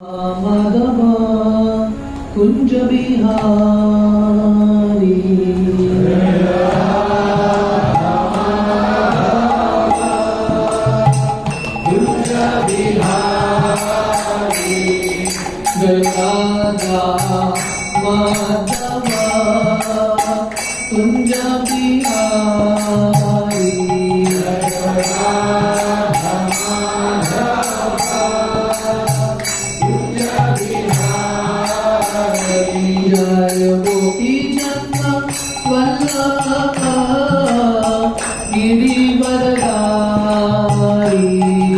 माधव कुंज बिहारी कुंज बिहारी गया माधव कुंज बिहारी जय गोपी चंद वल्लभ गिरिवरधारी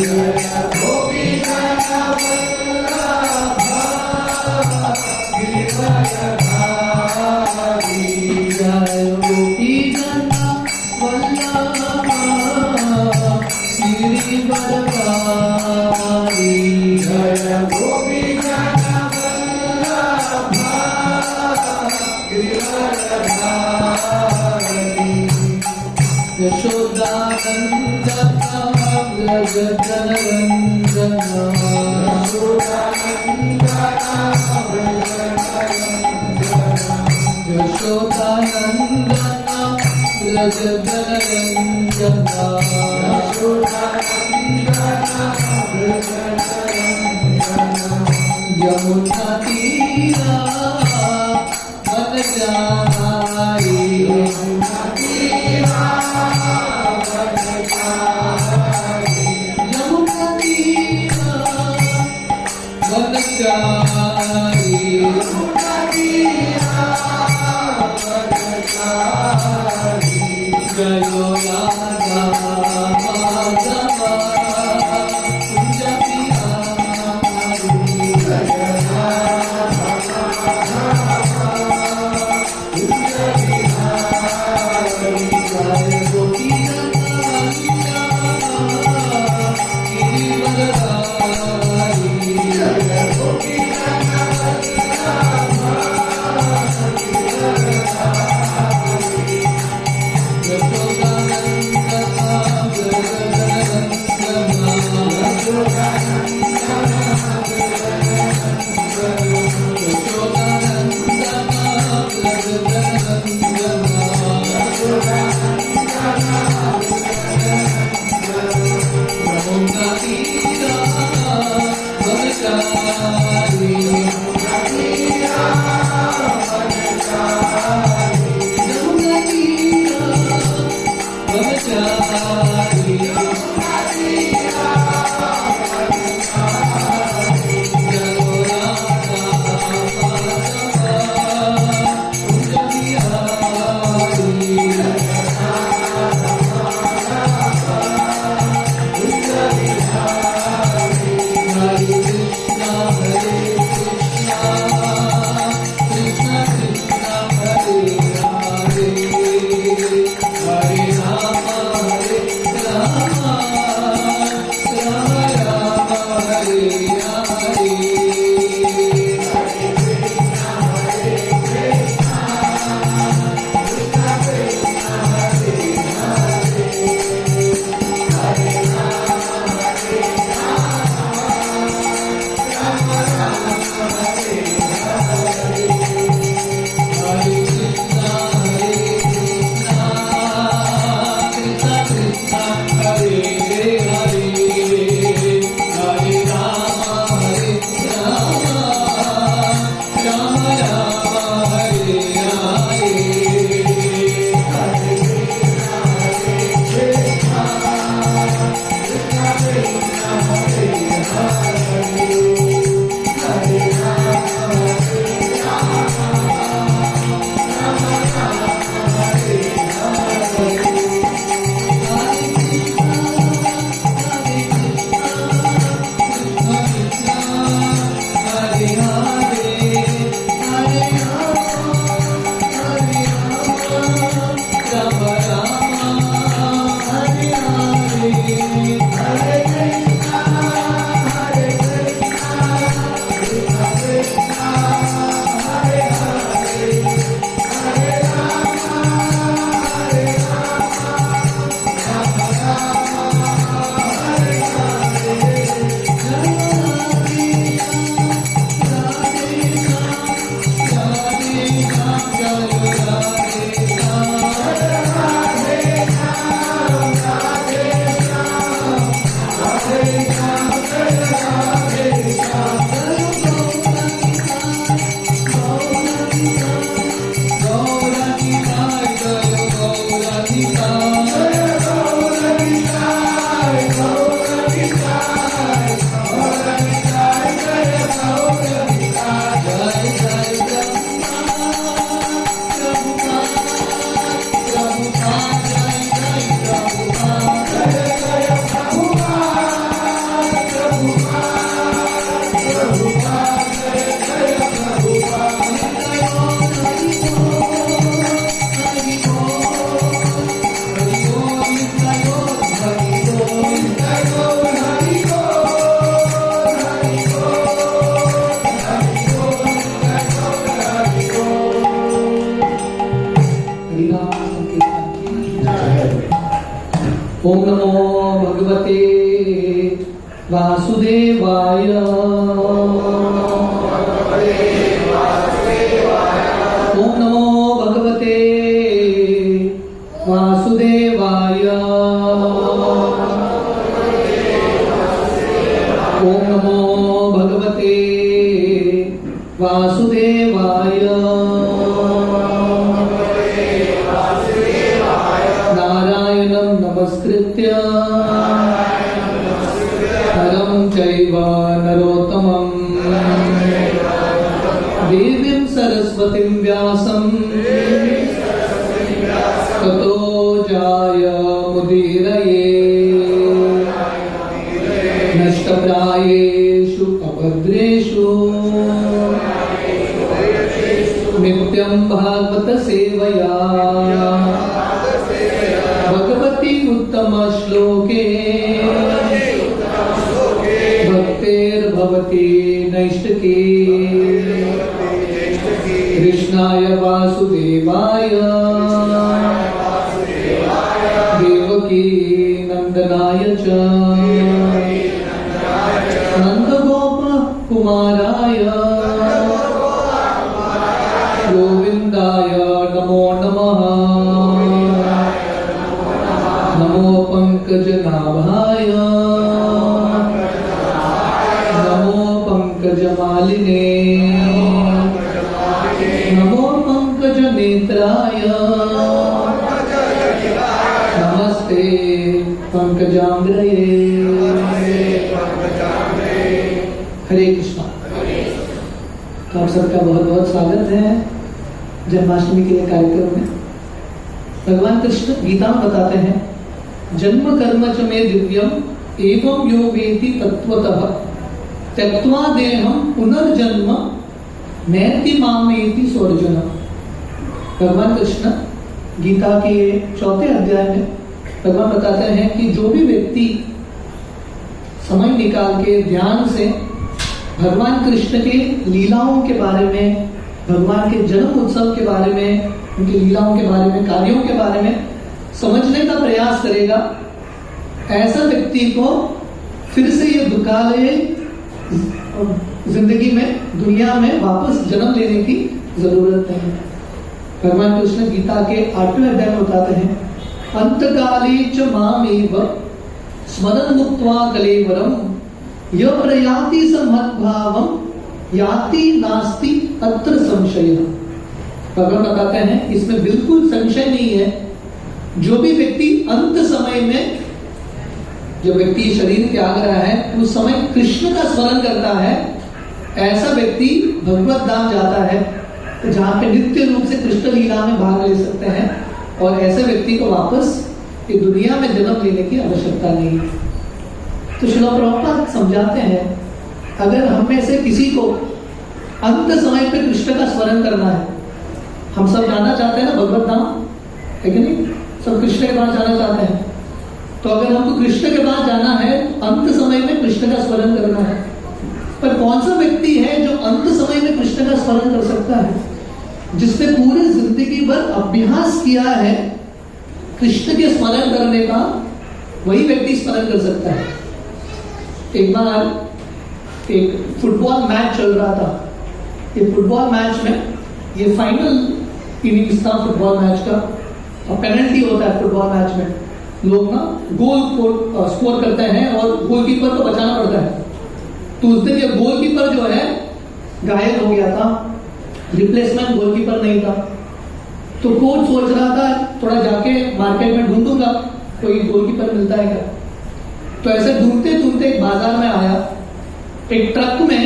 जय गोपी चंद वल्लभ गिरिवरधारी जय गोपी चंद वल्लभ गिरिवरधारी जय गोपी चंद यशोदानंदन यमुना तीरा मन जाई यमुना तीरा मन जाई गयो राधा माधव कुंज बिहारी ओम नमो भगवते वासुदेवाय। ओम नमो भगवते वासुदेवाय। ओम नमो भगवते वासुदेवाय। नमस्कृत्य नरं चैव नरोत्तमं देवीं सरस्वतीं व्यासं ततो जयमुदीरये। नष्टप्रायेषु अभद्रेषु नित्यं भागवत सेवया भगवती उत्तम श्लोके भक्तेर्भवती नैष्टिकी। कृष्णाय वासुदेवाय देवकी नंदनाय च नंदगोप कुमाराय गोविंदाय नमो नमः। नमो पंकजनाभाय नमो पंकजमालिने नमो पंकजनेत्राय नमस्ते पंकजांग्रये। हरे कृष्णा। तो आप सबका बहुत बहुत स्वागत है जन्माष्टमी के कार्यक्रम में। भगवान कृष्ण गीता में बताते हैं जन्म कर्म च मे दिव्यम एवं यो वेति तत्वतः त्यक्त्वा देहं पुनर्जन्म नैति मामेति सोर्जुन। भगवान कृष्ण गीता के 4 अध्याय में भगवान बताते हैं कि जो भी व्यक्ति समय निकाल के ध्यान से भगवान कृष्ण के लीलाओं के बारे में, भगवान के जन्म उत्सव के बारे में, उनकी लीलाओं के बारे में, कार्यों के बारे में समझने का प्रयास करेगा, ऐसा व्यक्ति को फिर से ये दुखालय जिंदगी में, दुनिया में वापस जन्म लेने की जरूरत नहीं। भगवान कृष्ण गीता के 8वें अध्याय में बताते हैं अंतकाले च मामेव स्मरन् मुक्त्वा कलेवरम य प्रयाति समद्भावम याति नास्ति अत्र संशयः। भगवान बताते हैं इसमें बिल्कुल संशय नहीं है, जो भी व्यक्ति अंत समय में, जो व्यक्ति शरीर त्याग रहा है उस समय कृष्ण का स्मरण करता है, ऐसा व्यक्ति भगवत धाम जाता है जहाँ पे नित्य रूप से कृष्ण लीला में भाग ले सकते हैं, और ऐसे व्यक्ति को वापस ये दुनिया में जन्म लेने की आवश्यकता नहीं है। तो श्रील प्रभुपाद समझाते हैं अगर हम में से किसी को अंत समय पे कृष्ण का स्मरण करना है, हम सब जाना चाहते हैं ना भगवत धाम, है कि नहीं? सब कृष्ण के पास जाना चाहते हैं। तो अगर हमको कृष्ण के पास जाना है तो अंत समय में कृष्ण का स्मरण करना है। पर कौन सा व्यक्ति है जो अंत समय में कृष्ण का स्मरण कर सकता है? जिसने पूरी जिंदगी भर अभ्यास किया है कृष्ण के स्मरण करने का, वही व्यक्ति स्मरण कर सकता है। एक बार एक फुटबॉल मैच चल रहा था। ये फुटबॉल मैच में ये फाइनल इनिंग्स था फुटबॉल मैच का, और पेनल्टी होता है फुटबॉल मैच में। लोग ना गोल स्कोर करते हैं और गोलकीपर को बचाना पड़ता है। तो उस दिन ये गोलकीपर जो है घायल हो गया था, रिप्लेसमेंट गोलकीपर नहीं था। तो कोच सोच रहा था थोड़ा जाके मार्केट में ढूंढूंगा कोई गोलकीपर मिलता है क्या। तो ऐसे ढूंढते ढूंढते एक बाजार में आया, एक ट्रक में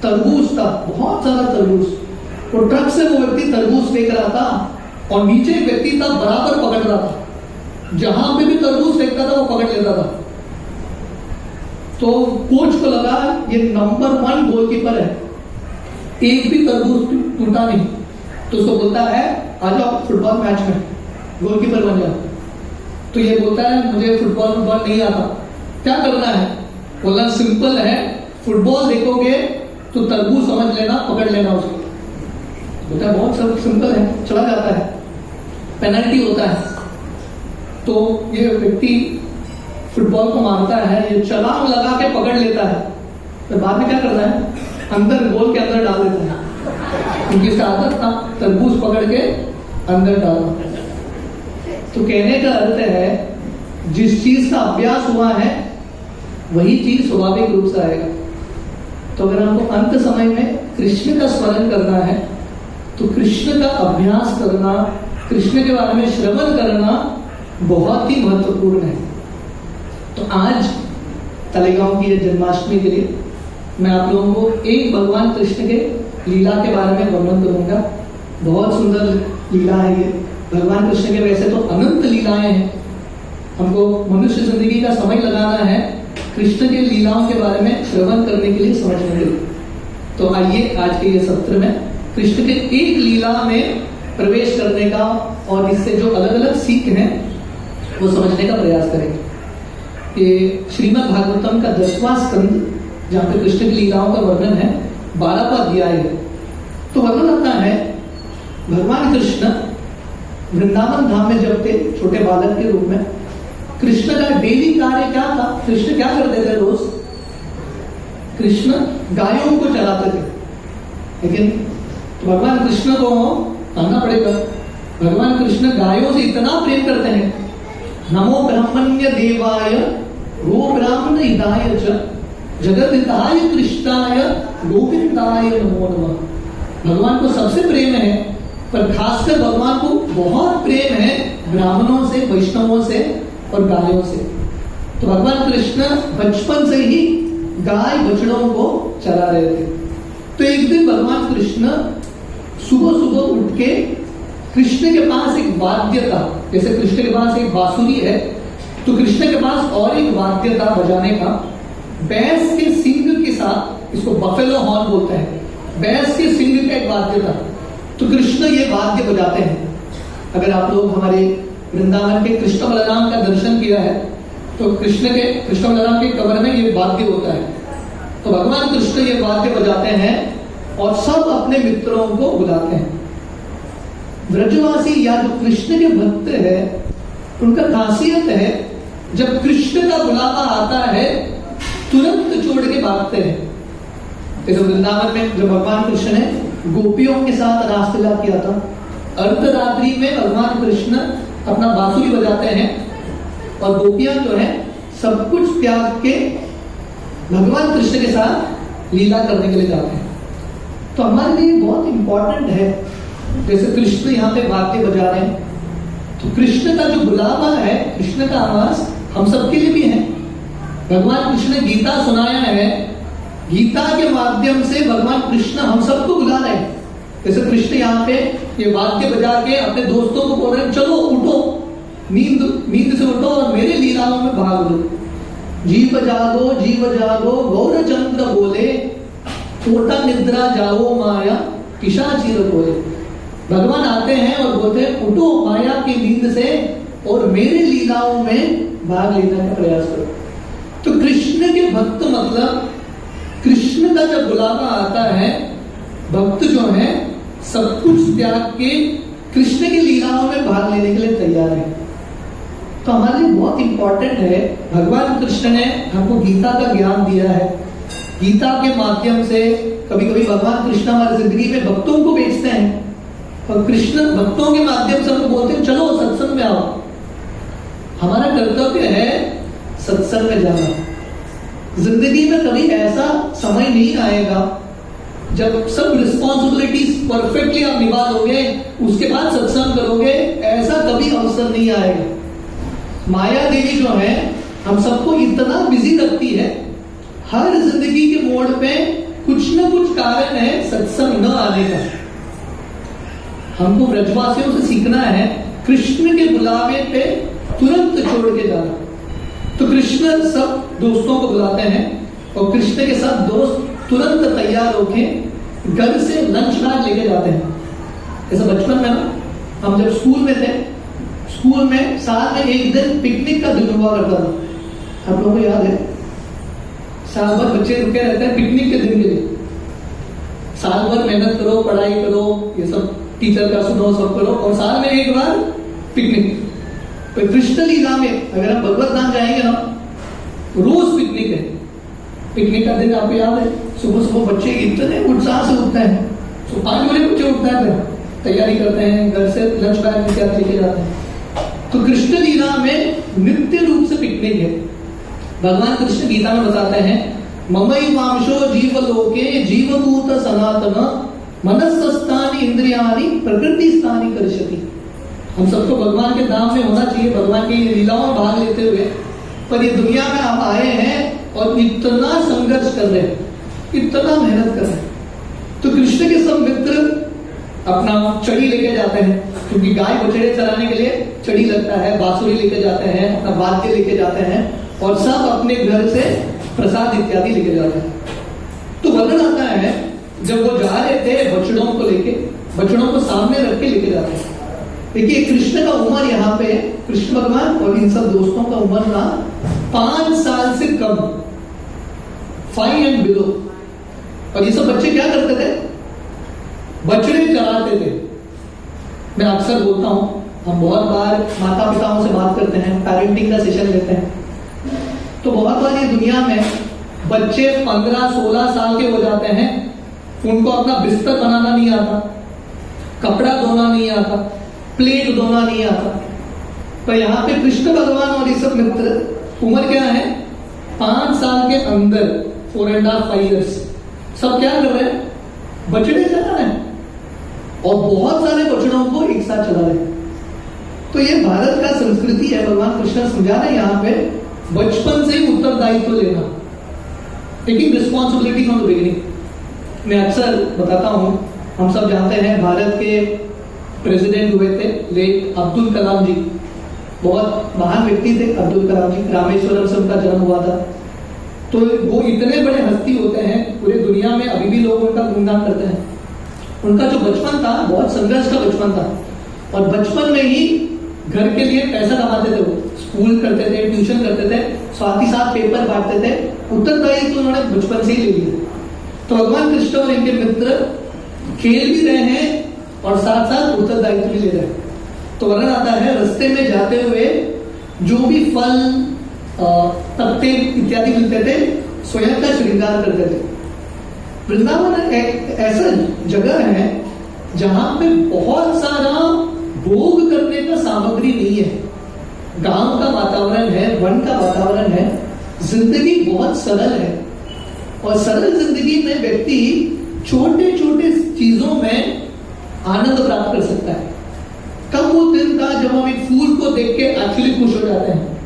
तरबूज था, बहुत सारा तरबूज। वो ट्रक से वो व्यक्ति तरबूज फेंक रहा था और नीचे एक व्यक्ति था बराबर पकड़ रहा था। जहां पे भी तरबूज फेंकता था वो पकड़ लेता था। तो कोच को लगा ये नंबर 1 गोलकीपर है, एक भी तरबूज टूटा नहीं, तो उसको बोलता है आ जाओ फुटबॉल मैच में गोलकीपर बन जाओ। तो ये बोलता है मुझे फुटबॉल नहीं आता, क्या करना है? बोलना सिंपल है, फुटबॉल देखोगे तो तरबूज समझ लेना, पकड़ लेना उसको। बोलता है बहुत सब सिंपल है, चला जाता है, पेनल्टी होता है। तो ये व्यक्ति फुटबॉल को मारता है, ये छलांग लगा के पकड़ लेता है, तो बाद में क्या करना है? अंदर गोल के अंदर डाल देता है, क्योंकि इसका आदत था तरबूज पकड़ के अंदर डालना। तो कहने का अर्थ है जिस चीज का अभ्यास हुआ है वही चीज स्वाभाविक रूप से आएगा। तो अगर हमको अंत समय में कृष्ण का स्मरण करना है तो कृष्ण का अभ्यास करना, कृष्ण के बारे में श्रवण करना बहुत ही महत्वपूर्ण है। तो आज तलेगांव की जन्माष्टमी के लिए मैं आप लोगों को एक भगवान कृष्ण के लीला के बारे में वर्णन करूंगा। बहुत सुंदर लीला है ये। भगवान कृष्ण के वैसे तो अनंत लीलाएं हैं, हमको मनुष्य जिंदगी का समय लगाना है कृष्ण के लीलाओं के बारे में श्रवण करने के लिए, समझने के लिए। तो आइए आज के ये सत्र में कृष्ण के एक लीला में प्रवेश करने का और इससे जो अलग अलग सीख हैं वो समझने का प्रयास करेंगे। ये श्रीमद् भागवतम का 10वां स्कंद, जहाँ पे कृष्ण की लीलाओं का वर्णन है, 12वां अध्याय है। तो वर्णन आता है भगवान कृष्ण वृंदावन धाम में जब थे छोटे बालक के रूप में, कृष्ण का डेली कार्य क्या था? कृष्ण क्या करते थे रोज? कृष्ण गायों को चराते थे। लेकिन तो भगवान कृष्ण को कहना पड़ेगा, भगवान कृष्ण गायों से इतना प्रेम करते हैं। नमो ब्राह्मण्य देवाय गो ब्राह्मण हिताय च जगत हिताय कृष्णाय गोविंदाय नमो नमः। भगवान को सबसे प्रेम है, पर खासकर भगवान को बहुत प्रेम है ब्राह्मणों से, वैष्णवों से और गायों से। तो भगवान कृष्ण बचपन से ही गाय बछड़ों को चला रहे थे। तो एक दिन भगवान कृष्ण सुबह सुबह उठ के, कृष्ण के पास एक वाद्य था, जैसे कृष्ण के पास एक बांसुरी है तो कृष्ण के पास और एक वाद्य था बजाने का। भैंस के सिंग के साथ, इसको बफेलो हॉर्न बोलते हैं, भैंस के सिंग का एक वाद्य था। तो कृष्ण ये वाद्य बजाते हैं। अगर आप लोग हमारे वृंदावन के कृष्ण बलराम का दर्शन किया है तो कृष्ण बलराम के कमर में ये वाद्य होता है। तो भगवान कृष्ण ये वाद्य बजाते हैं और सब अपने मित्रों को बुलाते हैं। ब्रजवासी या जो कृष्ण के भक्त है उनका खासियत है, जब कृष्ण का बुलावा आता है तुरंत छोड़ के भागते हैं। जैसे वृंदावन में जब भगवान कृष्ण ने गोपियों के साथ रासलीला किया था, अर्धरात्रि में भगवान कृष्ण अपना बांसुरी बजाते हैं और गोपियां जो है सब कुछ त्याग के भगवान कृष्ण के साथ लीला करने के लिए जाते हैं। तो हमारे लिए बहुत इंपॉर्टेंट है, जैसे कृष्ण यहाँ पे वाद्य बजा रहे हैं तो कृष्ण का जो बुलावा है, कृष्ण का आवाज हम सबके लिए भी है। भगवान कृष्ण ने गीता सुनाया है, गीता के माध्यम से भगवान कृष्ण हम सबको बुला रहे हैं। जैसे कृष्ण यहाँ पे ये वाद्य बजा के अपने दोस्तों को बोल रहे हैं, चलो उठो, नींद से उठो और मेरे लीलाओं में भाग लो। जीव जागो गौरचंद्र बोले, छोटा निद्रा जाओ माया पिशाचीर बोले। भगवान आते हैं और बोलते हैं उठो माया की नींद से और मेरे लीलाओं में भाग लेने का प्रयास करो। तो कृष्ण के भक्त मतलब कृष्ण का जब बुलावा आता है, भक्त जो है सब कुछ त्याग के कृष्ण की लीलाओं में भाग लेने के लिए तैयार है। तो हमारे लिए बहुत इंपॉर्टेंट है, भगवान कृष्ण ने हमको गीता का ज्ञान दिया है। गीता के माध्यम से कभी कभी भगवान कृष्ण हमारी जिंदगी में भक्तों को भेजते हैं और कृष्ण भक्तों के माध्यम से हमको बोलते हैं चलो सत्संग में आओ। हमारा कर्तव्य है सत्संग में जाना। जिंदगी में कभी ऐसा समय नहीं आएगा जब सब रिस्पॉन्सिबिलिटीज परफेक्टली आप निभा लोगे उसके बाद सत्संग करोगे, ऐसा कभी अवसर नहीं आएगा। माया देवी जो है हम सबको इतना बिजी रखती है, हर जिंदगी के मोड़ पे कुछ न कुछ कारण है सत्संग न आने का। हमको ब्रजवासियों से सीखना है कृष्ण के बुलावे पे तुरंत छोड़ के जाना। तो कृष्ण सब दोस्तों को बुलाते हैं और कृष्ण के साथ दोस्त तुरंत तैयार होके घर से लंच बैग लेके जाते हैं। ऐसा बचपन में ना, हम जब स्कूल में थे, स्कूल में साल में एक दिन पिकनिक का दिन हुआ करता था। आप लोगों को याद है? साल भर बच्चे रुके रहते हैं पिकनिक के दिन के लिए। साल भर मेहनत करो, पढ़ाई करो, ये सब टीचर का सुनो, सब करो, और साल में एक बार पिकनिक। तो कृष्ण लीला में अगर हम भगवत धाम जाएंगे ना, रोज पिकनिक है। पिकनिक का दिन आपको याद है? सुबह सुबह बच्चे इतने उत्साह से उठते हैं, तो 5 बजे बच्चे उठते हैं, तैयारी करते हैं, घर से लंच बैग लेके जाते हैं। तो कृष्ण लीला में नित्य रूप से पिकनिक है। भगवान कृष्ण गीता में बताते हैं, ममैवांशो जीवलोके जीवभूत सनातन मनस्स्थानि इंद्रियाणि प्रकृतिस्थानि कर्षति। हम सबको भगवान के धाम में होना चाहिए, भगवान की लीलाओं में भाग लेते हुए, पर ये दुनिया में आप आए हैं और इतना संघर्ष कर रहे हैं, इतना मेहनत कर रहे हैं। तो कृष्ण के सब मित्र अपना चढ़ी लेके जाते हैं, क्योंकि गाय बछड़े चराने के लिए चढ़ी लगता है, बांसुरी लेके जाते हैं, अपना वाद्य लेके जाते हैं, और सब अपने घर से प्रसाद इत्यादि लेके जाते हैं। तो वर्णन आता है, जब वो जा रहे थे बछड़ों को लेके, बछड़ों को सामने रख के लेके जाते हैं। देखिए कृष्ण का उम्र यहाँ पे, कृष्ण भगवान और इन सब दोस्तों का उम्र ना 5 साल से कम, 5 एंड बिलो। और ये सब बच्चे क्या करते थे? बछड़े चराते थे। मैं अक्सर बोलता हूं, हम बहुत बार माता पिताओं से बात करते हैं, पेरेंटिंग का सेशन लेते हैं, तो बहुत बार ये दुनिया में बच्चे 15-16 साल के हो जाते हैं, उनको अपना बिस्तर बनाना नहीं आता, कपड़ा धोना नहीं आता, प्लेट धोना नहीं आता। पर यहाँ पे कृष्ण भगवान और ये सब मित्र, उम्र क्या है? 5 साल के अंदर, 4.5 years, सब क्या कर रहे हैं? बछड़े चला रहे हैं, और बहुत सारे बछड़ों को एक साथ चला रहे हैं। तो ये भारत का संस्कृति है। भगवान कृष्ण समझा रहे हैं यहाँ पे, बचपन से ही उत्तरदायित्व लेना, taking responsibility from the beginning. मैं अक्सर बताता हूं, हम सब जानते हैं भारत के प्रेसिडेंट हुए थे लेट अब्दुल कलाम जी, बहुत महान व्यक्ति थे अब्दुल कलाम जी। रामेश्वरम से उनका जन्म हुआ था। तो वो इतने बड़े हस्ती होते हैं पूरे दुनिया में, अभी भी लोग उनका गुणगान करते हैं। उनका जो बचपन था बहुत संघर्ष का बचपन था, और बचपन में ही घर के लिए पैसा कमाते थे, वो स्कूल करते थे, ट्यूशन करते थे, साथ ही साथ पेपर बांटते थे। उत्तरदायित्व तो उन्होंने बचपन से ही ले लिया। तो भगवान कृष्ण और इनके मित्र खेल भी रहे हैं और साथ साथ उत्तरदायित्व भी ले रहे हैं। तो वर्णन आता है, रास्ते में जाते हुए जो भी फल पत्ते इत्यादि मिलते थे, स्वयं का श्रृंगार करते थे। वृंदावन एक ऐसा जगह है जहां पे बहुत सारा भोग करने का सामग्री नहीं है। गांव का वातावरण है, वन का वातावरण है, जिंदगी बहुत सरल है, और सरल जिंदगी में व्यक्ति छोटे छोटे चीजों में आनंद प्राप्त कर सकता है। कब वो दिन था जब हम एक फूल को देख के एक्चुअली खुश हो जाते हैं।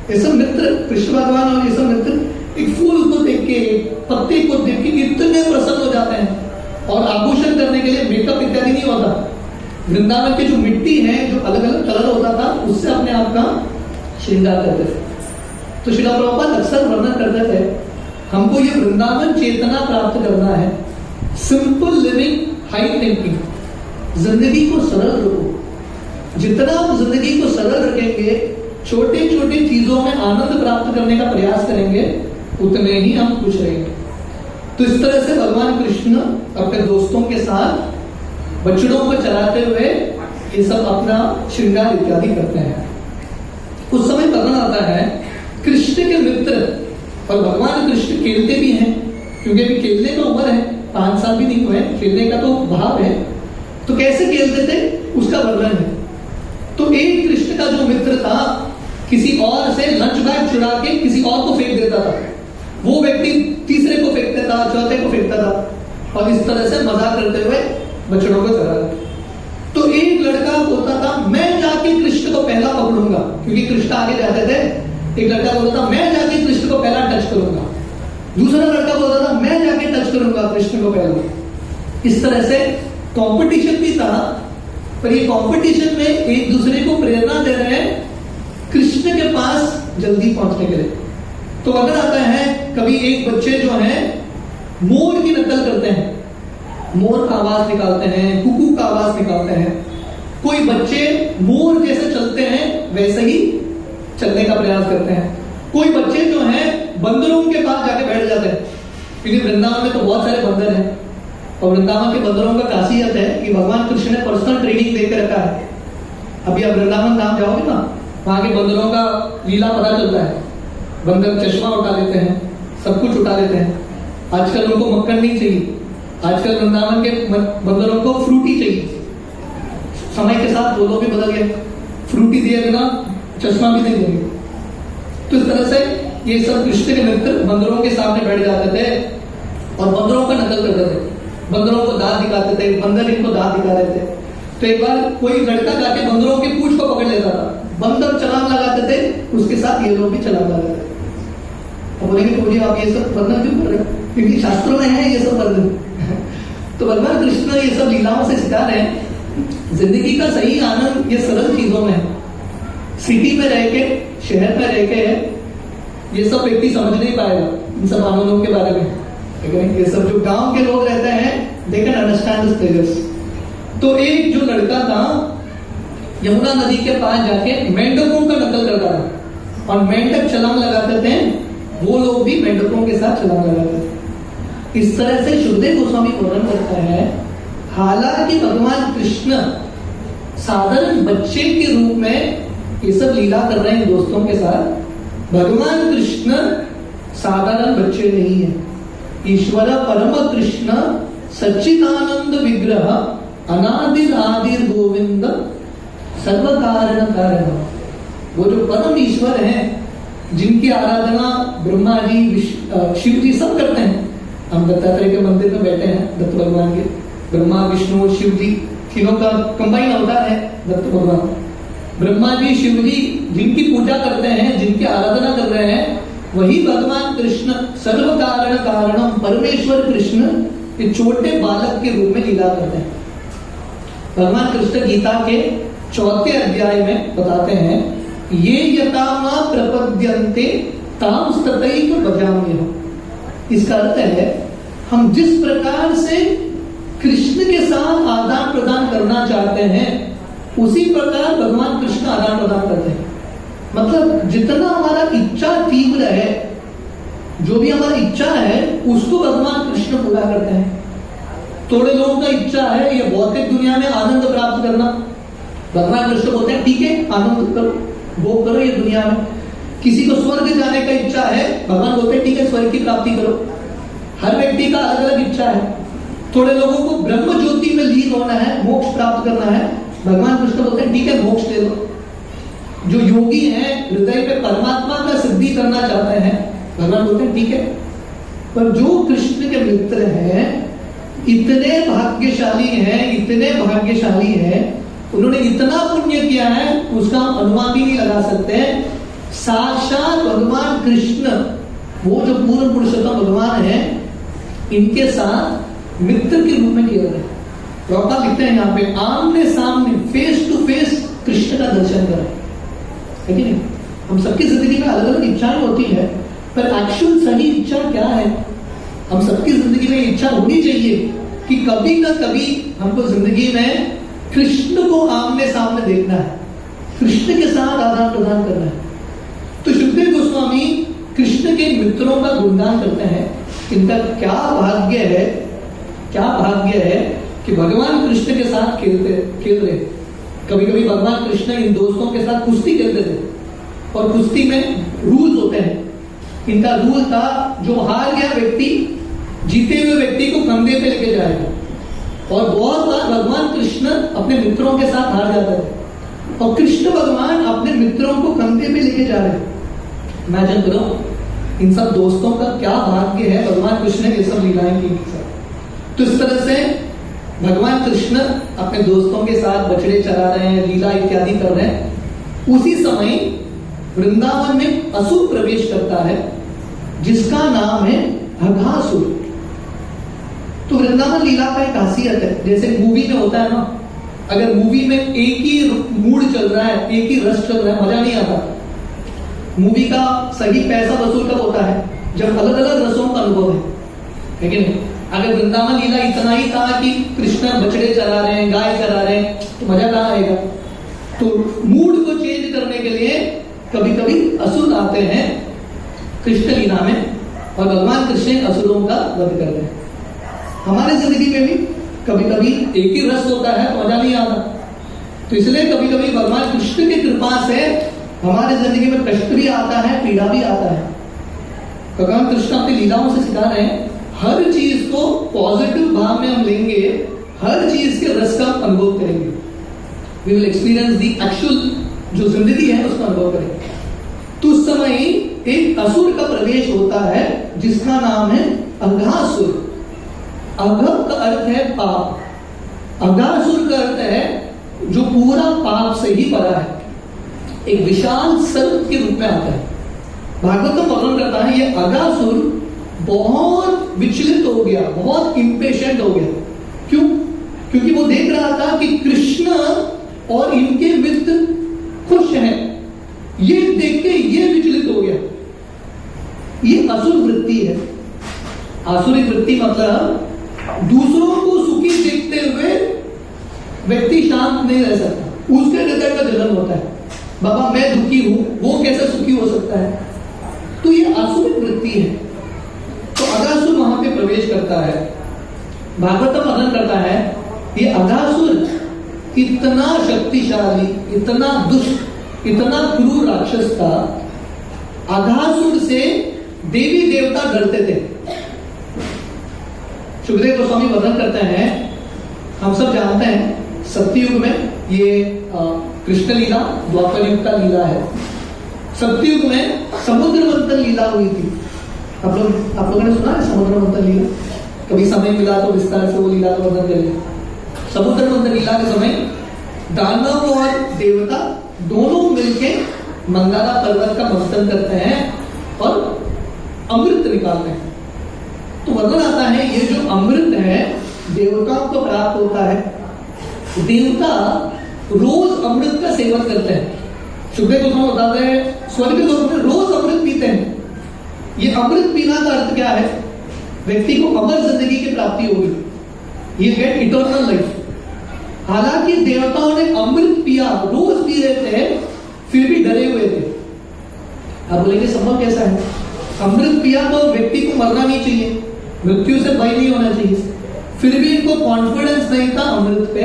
ये सब मित्र, कृष्ण भगवान और ये सब मित्र एक फूल को देख के, पत्ते को देख के इतने प्रसन्न हो जाते हैं, और आभूषण करने के लिए मेकअप इत्यादि नहीं होता। वृंदावन की जो मिट्टी है, जो अलग अलग कलर होता था, उससे अपने आप का श्रृंगार करते थे। तो श्रील प्रभुपाद अक्सर वर्णन करते थे, हमको ये वृंदावन चेतना प्राप्त करना है, सिंपल लिविंग, हाई थिंकिंग, जिंदगी को सरल रखो। जितना आप जिंदगी को सरल रखेंगे, छोटे छोटे चीजों में आनंद प्राप्त करने का प्रयास करेंगे, उतने ही हम खुश रहेंगे। तो इस तरह से भगवान कृष्ण अपने दोस्तों के साथ बछड़ों को चराते हुए ये सब अपना श्रृंगार इत्यादि करते हैं। उस समय वर्णन आता है, कृष्ण के मित्र और भगवान कृष्ण खेलते भी हैं, क्योंकि अभी खेलने का उम्र है, 5 साल भी नहीं हुए, खेलने का तो भाव है। तो कैसे खेलते थे उसका वर्णन है। तो एक कृष्ण का जो मित्र था, किसी और से लंच बैग चुरा के किसी और को फेंक देता था, वो व्यक्ति तीसरे को फेंकता था, चौथे को फेंकता था, और इस तरह से मजाक करते हुए बछड़ों को चरा। तो एक लड़का बोलता था, मैं जाके कृष्ण को पहला पकड़ूंगा, क्योंकि कृष्ण आगे जाते थे। एक लड़का बोलता था, मैं जाके कृष्ण को पहला टच करूंगा। दूसरा लड़का बोलता था, मैं जाके टच करूंगा कृष्ण को पहला। इस तरह से कंपटीशन भी था, पर ये कंपटीशन में एक दूसरे को प्रेरणा दे रहे हैं, कृष्ण के पास जल्दी पहुंचने के लिए। तो अगर आता है कभी एक बच्चे जो हैं मोर की नकल करते हैं, मोर का आवाज निकालते हैं, कुकू का आवाज निकालते हैं। कोई बच्चे मोर जैसे चलते हैं वैसे ही चलने का प्रयास करते हैं। कोई बच्चे जो हैं बंदरों के पास जाके बैठ जाते हैं, क्योंकि वृंदावन में तो बहुत सारे बंदर हैं और वृंदावन के बंदरों का खासियत है कि भगवान कृष्ण ने पर्सनल ट्रेनिंग देकर रखा है। अभी आप वृंदावन धाम जाओगे ना, वहां के बंदरों का लीला पता चलता है। बंदर चश्मा उठा लेते हैं, सब कुछ उठा लेते हैं। आजकल उनको मक्खन नहीं चाहिए, आजकल वृंदावन के बंदरों को फ्रूटी चाहिए। समय के साथ बोलो भी बदल गए, फ्रूटी दिए बिना चश्मा भी नहीं देंगे। तो इस तरह से ये सब कृष्ण के मित्र बंदरों के सामने बैठ जाते थे और बंदरों का नकल करते थे, बंदरों को दांत दिखाते थे, बंदर इनको दांत दिखा रहे थे। तो एक बार कोई लड़का जाके बंदरों की पूंछ को पकड़ लेता था, बंदर छलांग लगाते थे, उसके साथ ये लोग भी छलांग लगाते थे। अब बोलेंगे तो बोलिए आप ये सब वर्णन क्यों कर रहे हैं, क्योंकि शास्त्रों में है ये सब वर्णन। तो भगवान कृष्ण ये सब लीलाओं से सिखा रहे हैं जिंदगी का सही आनंद ये सरल चीजों में है। सिटी में रह के, शहर में रह के ये सब व्यक्ति समझ नहीं पाएगा इन सब आनंदों के बारे में, लेकिन ये सब जो गांव के लोग रहते हैं they can understand this pleasures. तो एक जो लड़का था यमुना नदी के पास जाके मेंढकों का नकल करता था और मेंढक छलांग लगाते थे, वो लोग भी मेंढकों के साथ छलांग लगाते थे। इस तरह से सुखदेव गोस्वामी वर्णन करता है। हालांकि भगवान कृष्ण साधारण बच्चे के रूप में ये सब लीला कर रहे हैं दोस्तों के साथ, भगवान कृष्ण साधारण बच्चे नहीं है। ईश्वर परम कृष्ण सच्चिदानंद विग्रह अनादिर आदिर गोविंद सर्व कारण कारण। वो जो परम ईश्वर हैं जिनकी आराधना ब्रह्मा जी शिव जी सब करते हैं। हम दत्तात्रेय के मंदिर में बैठे हैं, दत्त भगवान के, ब्रह्मा विष्णु और शिव जी तीनों का कंबाइन अवतार है दत्त भगवान। ब्रह्मा जी शिव जी जिनकी पूजा करते हैं, जिनकी आराधना कर रहे हैं, वही भगवान कृष्ण सर्व कारण कारणम परमेश्वर कृष्ण ये छोटे बालक के रूप में लीला करते हैं। भगवान कृष्ण गीता के 4 अध्याय में बताते हैं, ये यतामा प्रपद्यन्ते ताम ततैव भजाम्यहम्। इसका अर्थ है हम जिस प्रकार से कृष्ण के साथ आदान प्रदान करना चाहते हैं उसी प्रकार भगवान कृष्ण आदान प्रदान करते हैं। मतलब जितना हमारा इच्छा तीव्र है, जो भी हमारी इच्छा है उसको भगवान कृष्ण पूरा करते हैं। थोड़े लोगों का इच्छा है ये भौतिक दुनिया में आनंद प्राप्त करना, भगवान कृष्ण बोलते हैं ठीक है आनंद करो, वो करो ये दुनिया में। किसी को स्वर्ग जाने का इच्छा है, भगवान बोलते हैं ठीक है स्वर्ग की प्राप्ति करो। हर व्यक्ति का अलग अलग इच्छा है। थोड़े लोगों को ब्रह्म ज्योति में लीन होना है, मोक्ष प्राप्त करना है, भगवान कृष्ण बोलते हैं ठीक है मोक्ष ले लो। जो योगी हैं हृदय पे परमात्मा का सिद्धि करना चाहते हैं, भगवान बोलते हैं ठीक है। पर जो कृष्ण के मित्र हैं इतने भाग्यशाली हैं, इतने भाग्यशाली हैं, उन्होंने इतना पुण्य किया है उसका हम अनुमान भी नहीं लगा सकते। साक्षात भगवान कृष्ण वो जो पूर्ण पुरुषोत्तम भगवान है इनके साथ मित्र के रूप में किया गया। प्रभुपाद लिखते हैं यहाँ पे आमने सामने फेस टू फेस कृष्ण का दर्शन करें, है कि नहीं। हम सबकी जिंदगी में अलग अलग इच्छाएं होती है, पर एक्चुअल सही इच्छा क्या है? हम सबकी जिंदगी में इच्छा होनी चाहिए कि कभी ना कभी हमको जिंदगी में कृष्ण को आमने सामने देखना है, कृष्ण के साथ आदान प्रदान करना है। तो सुखदेव गोस्वामी कृष्ण के मित्रों का गुणगान करते हैं। इनका क्या भाग्य है, क्या भाग्य है कि भगवान कृष्ण के साथ खेल रहे। कभी कभी भगवान कृष्ण इन दोस्तों के साथ कुश्ती खेलते थे और कुश्ती में रूल्स होते हैं। इनका रूल था जो हार गया व्यक्ति जीते हुए व्यक्ति को कंधे पे लेके जाएगा। और बहुत बार भगवान कृष्ण अपने मित्रों के साथ हार जाते थे और कृष्ण भगवान अपने मित्रों को कंधे पे लेके जा रहे हैं। इमेजिन करो इन सब दोस्तों का क्या भाग्य है, भगवान कृष्ण ने ये सब लीलाएं की। तो इस तरह से भगवान कृष्ण अपने दोस्तों के साथ बछड़े चरा रहे हैं, लीला इत्यादि कर रहे हैं। उसी समय वृंदावन में असुर प्रवेश करता है जिसका नाम है अघासुर। तो वृंदावन लीला का एक खासियत है, जैसे मूवी में होता है ना, अगर मूवी में एक ही मूड चल रहा है, एक ही रस चल रहा है, मजा नहीं आता। मूवी का सही पैसा वसूल कब होता है? जब अलग अलग रसों का अनुभव है कि नहीं? अगर वृंदावन लीला इतना ही था कि कृष्ण बछड़े चरा रहे हैं, गाय चरा रहे हैं, तो मजा कहाँ आएगा? तो मूड को चेंज करने के लिए कभी कभी असुर आते हैं कृष्ण लीला में, और भगवान कृष्ण असुरों का वध करते हैं। हमारे जिंदगी में भी कभी कभी एक ही रस होता है तो मजा नहीं आता, तो इसलिए कभी कभी भगवान कृष्ण की कृपा से हमारे जिंदगी में कष्ट भी आता है, पीड़ा भी आता है। भगवान कृष्ण अपनी लीलाओं से सिखा रहे हैं, हर चीज को पॉजिटिव भाव में हम लेंगे, हर चीज के रस का अनुभव करेंगे, we will experience the actual जो जिंदगी है उसका अनुभव करेंगे। तो उस समय एक असुर का प्रवेश होता है जिसका नाम है अघासुर। अघ का अर्थ है पाप, अघासुर का अर्थ है जो पूरा पाप से ही भरा है, एक विशाल सर्प के रूप में आता है। भागवतम वर्णन करता है ये अघासुर बहुत विचलित हो गया, बहुत इंपेशेंट हो गया। क्यों? क्योंकि वो देख रहा था कि कृष्ण और इनके मित्र खुश हैं, ये देख के ये विचलित हो गया। ये असुर वृत्ति है। आसुरी वृत्ति मतलब दूसरों को सुखी देखते हुए व्यक्ति शांत नहीं रह सकता, उसके हृदय का जलन होता है, बाबा मैं दुखी हूं, वो कैसे सुखी हो सकता है? तो ये आसुरी वृत्ति है। तो अघासुर वहां पे प्रवेश करता है। भागवतम वर्णन करता है ये अघासुर इतना शक्तिशाली, इतना दुष्ट, इतना क्रूर राक्षस था। अघासुर से देवी देवता डरते थे। सुखदेव गोस्वामी वर्णन करते हैं, हम सब जानते हैं सत्ययुग में ये कृष्ण लीला द्वापर युग का लीला है। सत्ययुग में समुद्र मंथन लीला हुई थी। आप लोगों ने सुना है समुद्र मंथन लीला? कभी समय मिला तो विस्तार से वो लीला का वर्णन करेंगे। समुद्र मंथन लीला के समय दानव और देवता दोनों मिलकर मंदारा पर्वत का मंथन करते हैं और अमृत निकालते हैं। तो वर्णन आता है ये जो अमृत है देवताओं को प्राप्त होता है। देवता रोज अमृत का सेवन करते हैं। सुखदेव गोस्वामी बताते हैं स्वर्ग लोक में रोज अमृत पीते हैं। ये अमृत पीना का अर्थ क्या है? व्यक्ति को अमर जिंदगी की प्राप्ति होगी, ये गेट इटर्नल लाइफ। हालांकि देवताओं ने अमृत पिया, रोज पी रहे थे, फिर भी डरे हुए थे। आप बोलेंगे संभव कैसा है? अमृत पिया तो व्यक्ति को मरना नहीं चाहिए, मृत्यु से भय नहीं होना चाहिए, फिर भी इनको कॉन्फिडेंस नहीं था, अमृत पे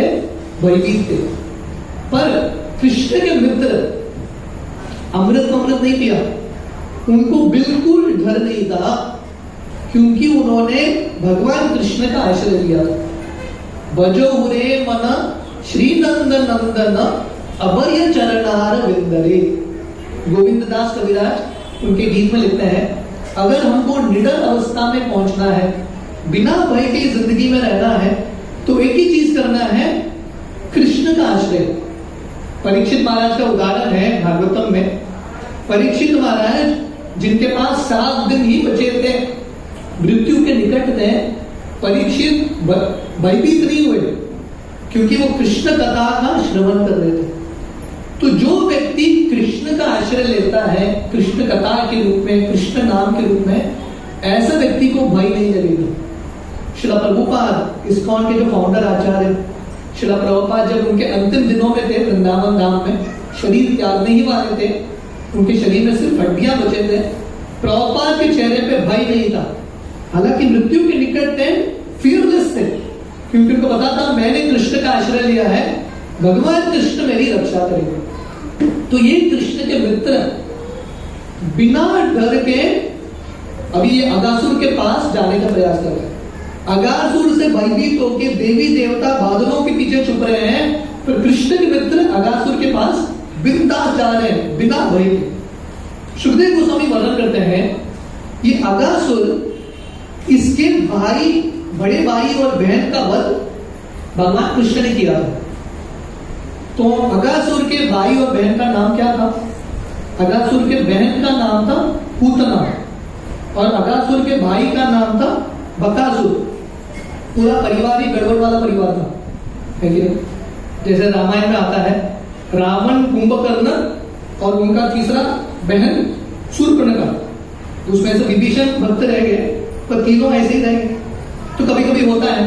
भयभीत थे। पर कृष्ण के मित्र अमृत नहीं पिया, उनको बिल्कुल डर नहीं था, क्योंकि उन्होंने भगवान कृष्ण का आश्रय लिया था। भजो हुरे मन श्री नंदन नंदन अभय चरणार विंदरे। गोविंद दास कविराज उनके गीत में लिखते हैं, अगर हमको निडर अवस्था में पहुंचना है, बिना भय की जिंदगी में रहना है, तो एक ही चीज करना है, कृष्ण का आश्रय। परीक्षित महाराज का उदाहरण है भागवतम में। परीक्षित महाराज जिनके पास 7 दिन ही बचे थे, मृत्यु के निकट थे, परीक्षित भयभीत नहीं हुए, क्योंकि वो कृष्ण कथा का श्रवण कर रहे थे। तो जो व्यक्ति कृष्ण का आश्रय लेता है, कृष्ण कथा के रूप में, कृष्ण नाम के रूप में, ऐसा व्यक्ति को भय नहीं लगेगा। श्रील प्रभुपाद इस्कॉन के जो फाउंडर आचार्य श्रील प्रभुपाद जब उनके अंतिम दिनों में थे वृंदावन धाम में, शरीर त्यागने ही वाले थे, उनके शरीर में सिर्फ हड्डियां बचे थे, प्रभुपाद के चेहरे पे भय नहीं था। हालांकि मृत्यु के निकट थे, फियरलेस थे, क्योंकि उनको पता था मैंने कृष्ण का आश्रय लिया है, भगवान कृष्ण मेरी रक्षा करेंगे। तो ये कृष्ण के मित्र बिना डर के अभी ये अघासुर के पास जाने का प्रयास कर रहे हैं। अघासुर से भयभीत होकर देवी देवता बादलों के पीछे छुप रहे हैं, पर कृष्ण के मित्र अघासुर के पास बिंदास जा रहे हैं, बिना भय के। सुखदेव गोस्वामी वर्णन करते हैं ये अघासुर, इसके भाई, बड़े भाई और बहन का वध भगवान कृष्ण ने किया था। तो अघासुर के भाई और बहन का नाम क्या था? अघासुर के बहन का नाम था पूतना और अघासुर के भाई का नाम था बकासुर। पूरा परिवार ही गड़बड़ वाला परिवार था, है कि नहीं? जैसे रामायण में आता है रावण, कुंभकर्ण और उनका तीसरा बहन शूर्पणखा, उसमें से विभीषण भक्त रह गए, पर तीनों ऐसे ही रह गए। तो कभी कभी होता है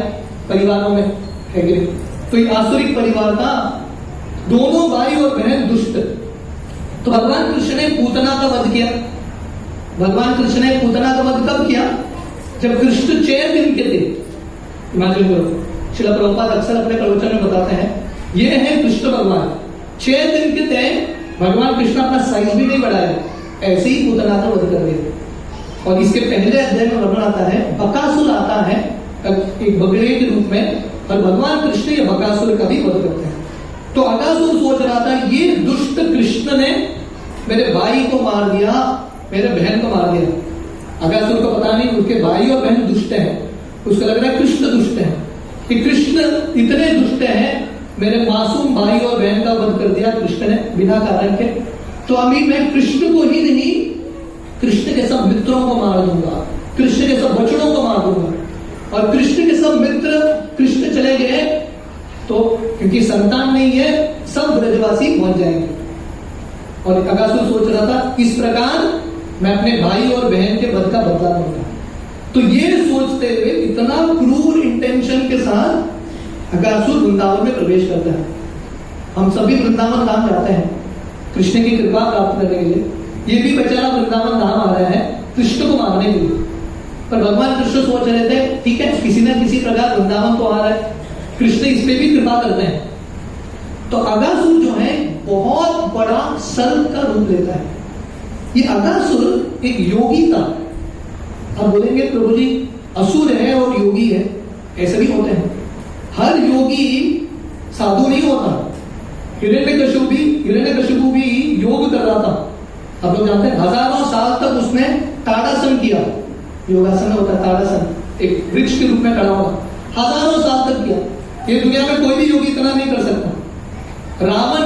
परिवारों में, है कि नहीं? तो ये आसुरिक परिवार था, दोनों भाई और बहन दुष्ट। तो भगवान कृष्ण ने पूतना का वध किया। भगवान कृष्ण ने पूतना का वध कब किया? जब कृष्ण 6 दिन के थे। इमेजिन करो, श्रील प्रभुपाद अक्सर अपने प्रवचन में बताते हैं, ये है कृष्ण भगवान 6 दिन के थे, भगवान कृष्ण अपना साइज भी नहीं बढ़ाया, ऐसे ही पूतना का वध कर दिया। और इसके पहले अध्याय में वर्णन आता है, बकासुर आता है एक बगड़े के रूप में, और भगवान कृष्ण ये बकासुर का भी वध करते हैं। तो अगासुर सोच रहा था, ये दुष्ट कृष्ण ने मेरे भाई को मार दिया, मेरे बहन को मार दिया। अगासुर को पता नहीं उसके भाई और बहन दुष्ट हैं, उसको लग रहा है कृष्ण दुष्ट है, कि कृष्ण इतने दुष्ट हैं, मेरे मासूम भाई और बहन का वध कर दिया कृष्ण ने बिना कारण के। तो अभी मैं कृष्ण को ही नहीं, कृष्ण के सब मित्रों को मार दूंगा, कृष्ण के सब बछड़ों को मार दूंगा। और कृष्ण के सब मित्र कृष्ण चले गए तो क्योंकि संतान नहीं है, सब ब्रजवासी बन जाएंगे। और अगासुर सोच रहा था, इस प्रकार मैं अपने भाई और बहन के वध का बदला लूंगा। तो ये सोचते हुए इतना क्रूर इंटेंशन के साथ अगासुर वृंदावन में प्रवेश करता है। हम सभी वृंदावन धाम जाते हैं कृष्ण की कृपा प्राप्त करने के लिए, ये भी बेचारा वृंदावन धाम आ रहा है कृष्ण को मारने के लिए। पर भगवान कृष्ण सोच रहे थे, ठीक है, किसी न किसी प्रकार वृंदावन तो आ रहा है, कृष्ण इस पे भी कृपा करते हैं। तो अगासुर जो है बहुत बड़ा सर्प का रूप लेता है। ये अगासुर एक योगी था। आप बोलेंगे प्रभु जी असुर है और योगी है, ऐसे भी होते हैं। हर योगी साधु नहीं होता। हिरण्यकशिपु भी योग कर रहा था। आप लोग जानते हैं, हजारों साल तक उसने ताड़ासन किया। योगासन होता है ताड़ासन, एक वृक्ष के रूप में खड़ा होगा, हजारों साल तक किया। ये दुनिया में कोई भी योगी इतना नहीं कर सकता। रावण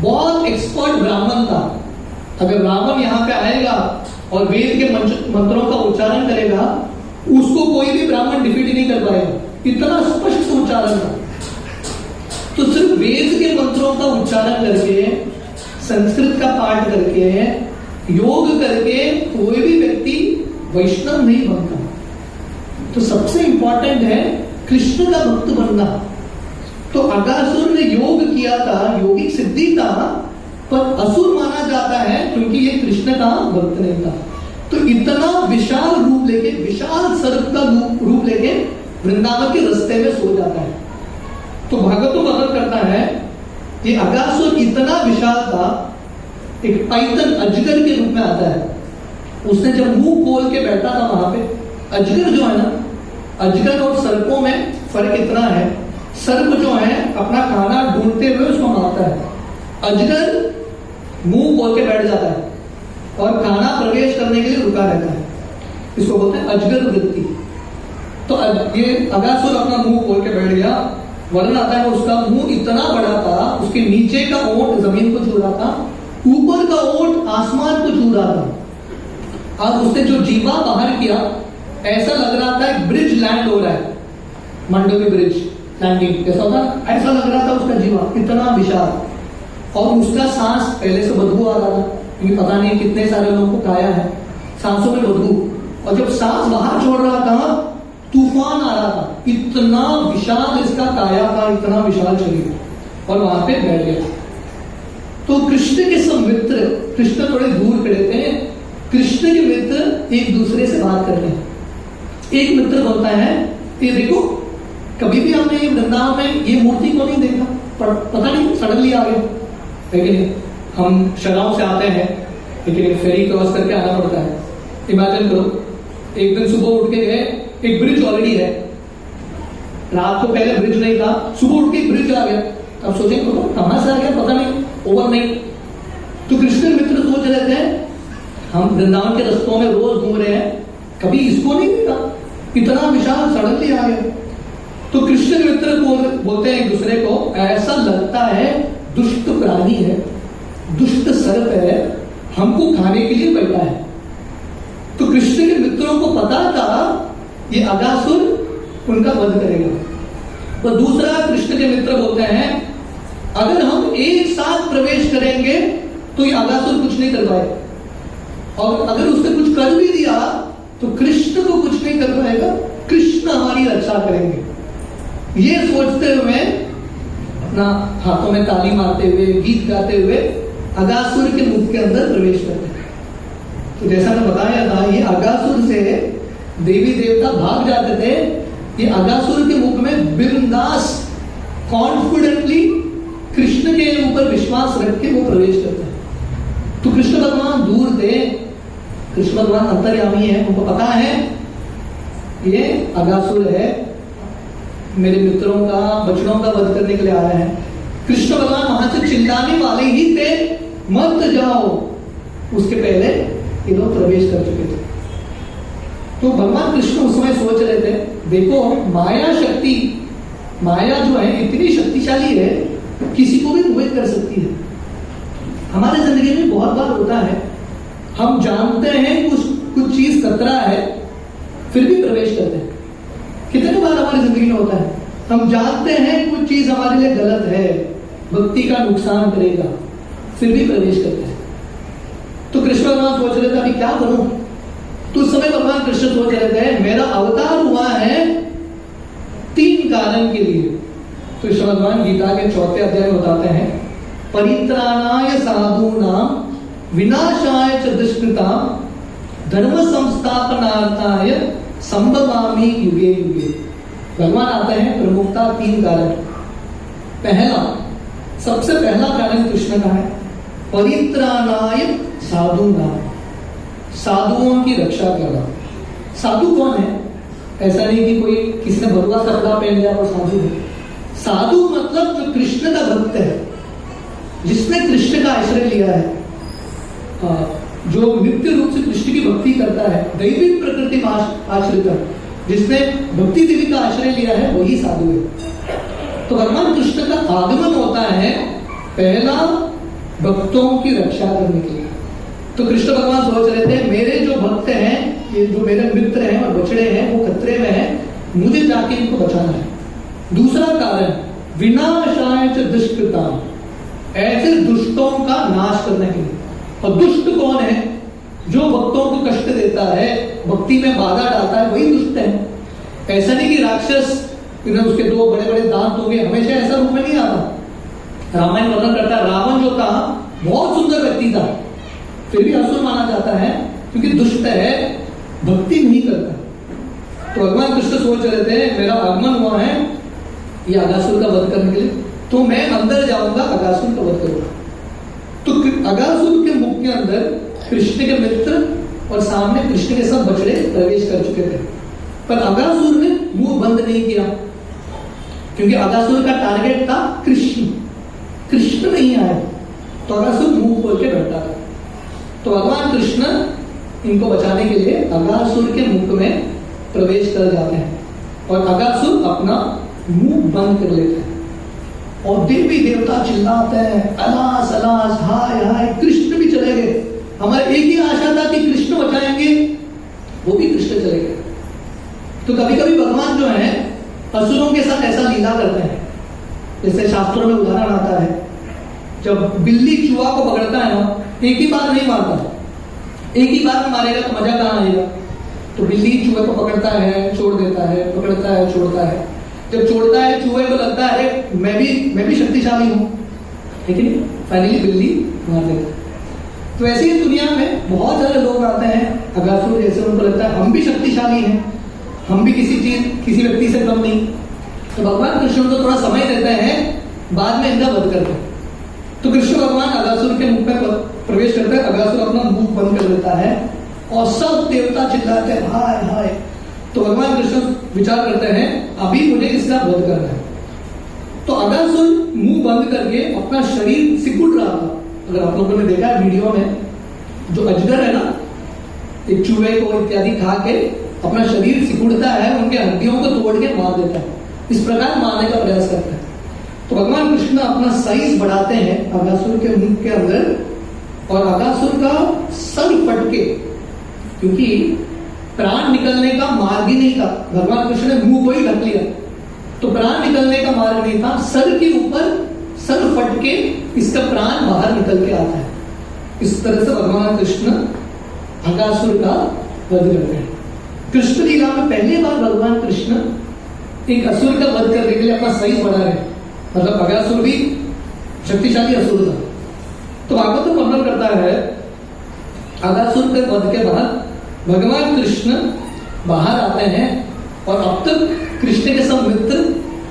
बहुत एक्सपर्ट ब्राह्मण था। अगर रावण यहाँ पे आएगा और वेद के मंत्रों का उच्चारण करेगा, उसको कोई भी ब्राह्मण डिफीट नहीं कर पाएगा, इतना स्पष्ट उच्चारण था। तो सिर्फ वेद के मंत्रों का उच्चारण करके, संस्कृत का पाठ करके, योग करके कोई भी व्यक्ति वैष्णव नहीं बनता। तो सबसे इंपॉर्टेंट है कृष्ण का भक्त बनना। तो अगासुर ने योग किया था, योगिक सिद्धि था, पर असुर माना जाता है क्योंकि ये कृष्ण का भक्त नहीं था। तो इतना विशाल रूप लेके, विशाल सर्प का रूप लेके वृंदावन के रास्ते में सो जाता है। तो भगत वर्णन करता है, ये अगासुर इतना विशाल था, एक पाइथन अजगर के रूप में आता है। उसने जब मुंह खोल के बैठा था वहां पे, अजगर जो है ना, अजगर और सर्पों में फर्क इतना है, सर्प जो है अपना खाना ढूंढते हुए उसको मारता है, अजगर मुंह खोल के बैठ जाता है और खाना प्रवेश करने के लिए रुका रहता है। इसको बोलते हैं अजगर वृत्ति। तो ये अगासुर अपना मुंह खोल के बैठ गया। वर्णन आता है उसका मुंह इतना बड़ा था, उसके नीचे का ओंठ जमीन को छू रहा था, ऊपर का ओंठ आसमान को छू रहा था। और उसने जो जीवा बाहर किया, ऐसा लग रहा था एक ब्रिज लैंड हो रहा है, मंडोवी ब्रिज लैंडिंग कैसा होता, ऐसा लग रहा था उसका जीवा, इतना विशाल। और उसका सांस पहले से बदबू आ रहा था, क्योंकि पता नहीं कितने सारे लोगों को खाया है, सांसों में बदबू। और जब सांस बाहर छोड़ रहा था, तूफान आ रहा था, इतना विशाल इसका काया था, इतना विशाल शरीर, और वहां पे बैठ गया। तो कृष्ण के सब मित्र, कृष्ण थोड़े दूर खड़े थे, कृष्ण के मित्र एक दूसरे से बात करते हैं। एक मित्र बोलता है, ये देखो कभी भी हमने वृंदावन में ये मूर्ति को नहीं देखा, पता नहीं सडनली आ गया। लेकिन हम शहरों से आते हैं, लेकिन फेरी क्रॉस करके आना पड़ता है। इमेजिन करो, एक दिन सुबह उठ के गए, एक ब्रिज ऑलरेडी है, रात को पहले ब्रिज नहीं था, सुबह उठ के ब्रिज आ गया। अब सोचेंगे तो कहां से आ गया पता नहीं, ओवरनाइट। तो कृष्ण मित्र सोच रहे थे, हम वृंदावन के रास्तों में रोज घूम रहे हैं, कभी इसको नहीं देखा, इतना विशाल सडनली आ गया। तो कृष्ण मित्र बोलते हैं एक दूसरे को, ऐसा लगता है दुष्ट प्राणी है, दुष्ट सर्प है, हमको खाने के लिए बैठा है। तो कृष्ण के मित्रों को पता था ये अगासुर उनका वध करेगा। तो दूसरा कृष्ण के मित्र बोलते हैं, अगर हम एक साथ प्रवेश करेंगे तो ये अगासुर कुछ नहीं कर पाए, और अगर उसने कुछ कर भी दिया तो कृष्ण को कुछ नहीं कर पाएगा, कृष्ण हमारी रक्षा करेंगे। ये सोचते हुए अपना हाथों में ताली मारते हुए, गीत गाते हुए अगासुर के मुख के अंदर प्रवेश करते हैं। तो जैसा मैं बताया था, ये अगासुर से देवी देवता भाग जाते थे। ये अगासुर के मुख में बिंदास कॉन्फिडेंटली कृष्ण के ऊपर विश्वास रख के वो प्रवेश करते हैं। तो कृष्ण भगवान दूर थे, कृष्ण भगवान अंतर्यामी है, उनको पता है ये अगासुर है, मेरे मित्रों का, बच्चों का वध करने के लिए आया है। कृष्ण भगवान वहां से चिल्लाने वाले ही थे, मत जाओ, उसके पहले ये लोग प्रवेश कर चुके थे। तो भगवान कृष्ण उस समय सोच रहे थे, देखो माया शक्ति, माया जो है इतनी शक्तिशाली है, किसी को भी मोहित कर सकती है। हमारे जिंदगी में बहुत बार होता है, हम जानते हैं कुछ चीज खतरा है, फिर भी प्रवेश करते हैं। कितने बार हमारी जिंदगी में होता है, हम जानते हैं कुछ चीज हमारे लिए गलत है, भक्ति का नुकसान करेगा, फिर भी प्रवेश करते हैं। तो कृष्ण भगवान सोच रहे थे अभी क्या करूं। तो उस समय भगवान कृष्ण सोच रहे थे, मेरा अवतार हुआ है 3 कारण के लिए। तो कृष्ण भगवान गीता के 4 अध्याय में बताते हैं, परित्राणाय साधूनां विनाशाय च दुष्कृतां धर्म संस्थापनार्थाय संभवामि युगे युगे। भगवान आते हैं प्रमुखता 3 कारण। पहला, सबसे पहला कारण कृष्ण का है, परित्राणाय साधूनां, साधुओं की रक्षा करना। साधु कौन है? ऐसा नहीं कि कोई किसी ने भगवा कपड़ा पहन लिया वो साधु है। साधु मतलब जो कृष्ण का भक्त है, जिसने कृष्ण का आश्रय लिया है, जो नित्य रूप से कृष्ण की भक्ति करता है, दैवी प्रकृति में आश्रित है, जिसने भक्ति देवी का आश्रय लिया है, वही साधु है। तो भगवान कृष्ण का आगमन होता है पहला भक्तों की रक्षा करने के लिए। तो कृष्ण भगवान सोच रहे थे, मेरे जो भक्त हैं, ये जो मेरे मित्र हैं और बछड़े हैं, वो खतरे में हैं, मुझे जाके इनको बचाना है। दूसरा कारण, विनाशाय च दुष्कृतां, ऐसे दुष्टों का नाश करने के लिए। और दुष्ट कौन है? जो भक्तों को कष्ट देता है, भक्ति में बाधा डालता है, वही दुष्ट है। ऐसा नहीं कि राक्षस, उसके 2 बड़े बड़े दांत होंगे, हमेशा ऐसा रूप में नहीं आता। रामायण वर्णन करता है, रावण जो था बहुत सुंदर व्यक्ति था, फिर भी असुर माना जाता है क्योंकि दुष्ट है, भक्ति नहीं करता। तो भगवान कृष्ण सोच रहे थे, मेरा आगमन हुआ है ये अगासुर का वध करने के लिए, तो मैं अंदर जाऊंगा, अगासुर का वध करूंगा। तो अगासुर के मुख के अंदर कृष्ण के मित्र और सामने कृष्ण के सब बछड़े प्रवेश कर चुके थे, पर अगासुर ने मुंह बंद नहीं किया, क्योंकि अगासुर का टारगेट था कृष्ण। कृष्ण नहीं आए तो अगासुर मुंह खोल के बैठा था। तो भगवान कृष्ण इनको बचाने के लिए अगासुर के मुख में प्रवेश कर जाते हैं और अगासुर अपना मुंह बंद कर लेते हैं। और देवी देवता चिल्लाते हैं, अलास अलास, हाय हाय, कृष्ण भी चले गए। हमारी एक ही आशा था कि कृष्ण बचाएंगे, वो भी कृष्ण चले गए। तो कभी कभी भगवान जो है असुरों के साथ ऐसा लीला करते हैं, जैसे शास्त्रों में उदाहरण आता है, जब बिल्ली चूहा को पकड़ता है ना, एक ही बार नहीं मारता, एक ही बार में मारेगा तो मजा कहां आएगा। तो बिल्ली चूहे को पकड़ता है, छोड़ देता है, पकड़ता है, छोड़ता है। जब छोड़ता है, चूहे को लगता है मैं भी शक्तिशाली हूं, लेकिन फाइनली बिल्ली मार देता है। तो ऐसे ही दुनिया में बहुत सारे लोग आते हैं अगासुर जैसे, उनको लगता है हम भी शक्तिशाली हैं, हम भी किसी व्यक्ति से कम नहीं। तो भगवान कृष्ण को थोड़ा समय देते हैं, बाद में इनका वध करते हैं। तो कृष्ण भगवान अगासुर के मुख में प्रवेश करते हैं, अगासुर अपना मुख बंद कर देता है और सब देवता चिल्लाते हैं हाय हाय। तो भगवान कृष्ण विचार करते हैं, अभी मुझे इसका वध करना है। तो अगासुर मुंह बंद करके अपना शरीर सिकुड़ रहा था। अगर आप लोगों ने देखा है वीडियो में, जो अजगर है ना, एक चूहे को इत्यादि खा के अपना शरीर सिकुड़ता है, उनके हड्डियों को तोड़ के मार देता है, इस प्रकार मारने का प्रयास करता है। तो भगवान कृष्ण अपना साइज बढ़ाते हैं अगासुर के मुख के अंदर और अगासुर का सर फटके, क्योंकि प्राण निकलने का मार्ग ही नहीं था, भगवान कृष्ण ने मुंह को ही ढक लिया, तो प्राण निकलने का मार्ग नहीं था। सर के ऊपर सर फटके इसका प्राण बाहर निकल के आता है। इस तरह से भगवान कृष्ण अगासुर का वध करते हैं। कृष्ण लीला में पहली बार भगवान कृष्ण एक असुर का वध करने के लिए अपना सही बढ़ा रहे, मतलब अगासुर भी शक्तिशाली असुर था। तो भागवत तो वर्णन करता है अगासुर के वध के बाद भगवान कृष्ण बाहर आते हैं और अब तक कृष्ण के सब मित्र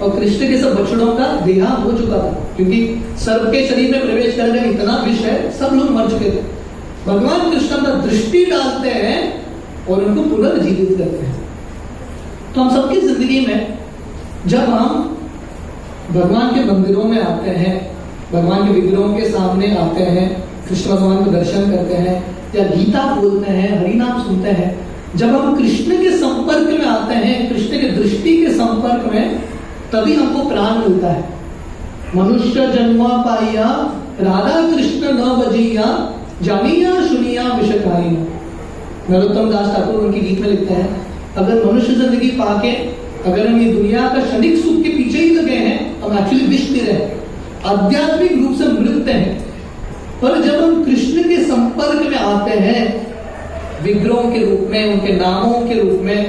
और कृष्ण के सब बछड़ों का देहांत हो चुका था, क्योंकि सर्प के शरीर में प्रवेश करने में इतना विष है, सब लोग मर चुके थे। भगवान कृष्ण का दृष्टि डालते हैं और उनको पुनर्जीवित करते हैं। तो हम सबकी जिंदगी में जब हम भगवान के मंदिरों में आते हैं, भगवान के विग्रहों के सामने आते हैं, कृष्ण भगवान को दर्शन करते हैं या गीता बोलते हैं, हरिनाम सुनते हैं, जब हम कृष्ण के संपर्क में आते हैं, कृष्ण के दृष्टि के संपर्क में, तभी हमको प्राण मिलता है। मनुष्य जन्म पाइया राधा कृष्ण न बजिया जानिया सुनिया विषकारिया। नरोत्तम दास ठाकुर उनके गीत में लिखते हैं, अगर मनुष्य जिंदगी पाके अगर हम ये दुनिया का क्षणिक सुख के पीछे ही लगे हैं, हम एक्चुअली विष पी रहे हैं, आध्यात्मिक रूप से मृत हैं। पर जब हम कृष्ण के संपर्क में आते हैं, विग्रहों के रूप में, उनके नामों के रूप में,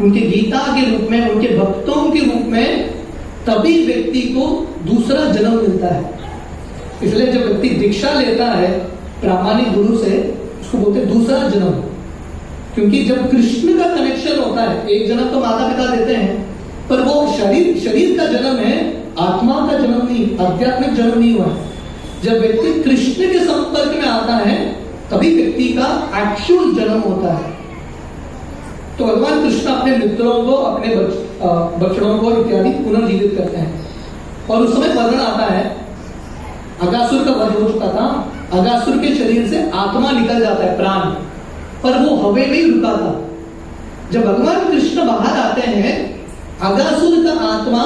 उनके गीता के रूप में, उनके भक्तों के रूप में, तभी व्यक्ति को दूसरा जन्म मिलता है। इसलिए जब व्यक्ति दीक्षा लेता है प्रामाणिक गुरु से, उसको बोलते हैं दूसरा जन्म, क्योंकि जब कृष्ण का कनेक्शन होता है, एक जन्म तो माता पिता देते हैं, पर वो शरीर का जन्म है, आत्मा का जन्म नहीं, आध्यात्मिक जन्म नहीं हुआ। जब व्यक्ति कृष्ण के संपर्क में आता है, तभी व्यक्ति का एक्चुअल जन्म होता है। तो भगवान कृष्ण अपने मित्रों को, अपने बछड़ों को इत्यादि पुनर्जीवित करते हैं। और उस समय वर्णन आता है, अगासुर का वध हो चुका था, अगासुर के शरीर से आत्मा निकल जाता है, प्राण, पर वो हवे में ही रुका था। जब भगवान कृष्ण बाहर आते हैं, अगासुर का आत्मा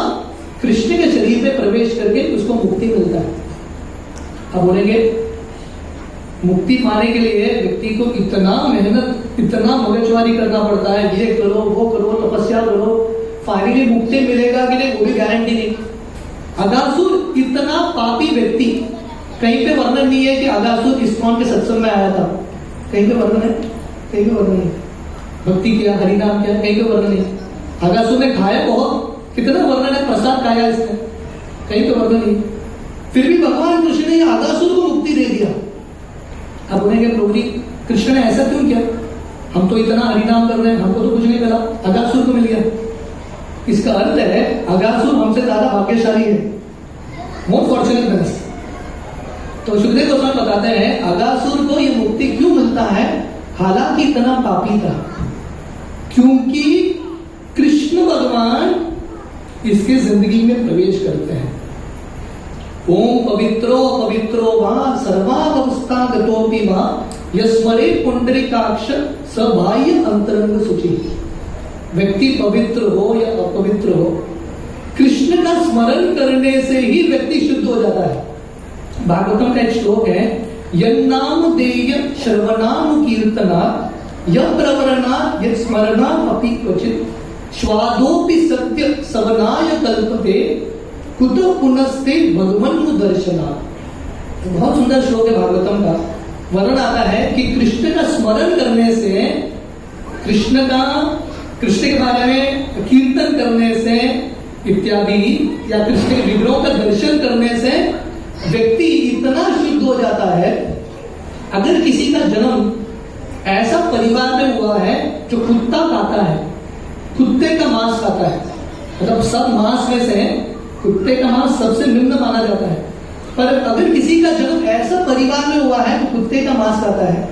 कृष्ण के शरीर में प्रवेश करके उसको मुक्ति मिलता है। अब बोलेंगे मुक्ति पाने के लिए व्यक्ति को इतना मेहनत, इतना मगजमारी करना पड़ता है, ये करो, वो करो, तपस्या करो, फाइनली मुक्ति मिलेगा कि नहीं वो भी गारंटी नहीं। अगासुर इतना पापी व्यक्ति, कहीं पे वर्णन नहीं है कि अगासुर इस्कॉन के सत्संग में आया था, कहीं पे वर्णन है? कहीं पे वर्णन नहीं। भक्ति किया, हरिनाम किया, कहीं पे वर्णन नहीं। अगासुर ने खाया बहुत, कितना वर्णन है, प्रसाद खाया इसने, कहीं पे वर्णन नहीं। फिर भी भगवान कृष्ण ने अगासुर को मुक्ति दे दिया। अब बोलेंगे प्रभु जी कृष्ण ने ऐसा क्यों किया, हम तो इतना हरिनाम कर रहे हैं, हमको तो कुछ नहीं मिला, अगासुर को मिल गया। इसका अर्थ है अगासुर हमसे ज्यादा भाग्यशाली है, मोर फॉर्चुनेट मैन। तो सुखदेव गोस्वामी बताते हैं अगासुर को ये मुक्ति क्यों मिलता है, हालांकि इतना पापी था, क्योंकि कृष्ण भगवान इसके जिंदगी में प्रवेश करते हैं। ओम पवित्रो पवित्रो वा सर्वावस्थागतोपि वा यस्मरे पुंडरीकाक्ष सबाह्य अंतरंग शुचि। व्यक्ति पवित्र हो या अपवित्र हो, कृष्ण का स्मरण करने से ही व्यक्ति शुद्ध हो जाता है। भागवतम का एक श्लोक है, यन्नाम देय श्रवणानु कीर्तना यह प्रवरणा यह स्मरणा अपि क्वचित स्वादोपि सत्य सवनाय कल्पते कुत पुनस्ते भगवन् दर्शना। बहुत सुंदर श्लोक है भागवतम का। वर्णन आता है कि कृष्ण का स्मरण करने से, कृष्ण के बारे में कीर्तन करने से इत्यादि, या कृष्ण के विग्रहों का दर्शन करने से व्यक्ति इतना शुद्ध हो जाता है। अगर किसी का जन्म ऐसा परिवार में हुआ है जो कुत्ता खाता है, कुत्ते का मांस खाता है, मतलब सब मांस में से कुत्ते का मांस सबसे निम्न माना जाता है, पर अगर किसी का जन्म ऐसा परिवार में हुआ है तो कुत्ते का मांस खाता है,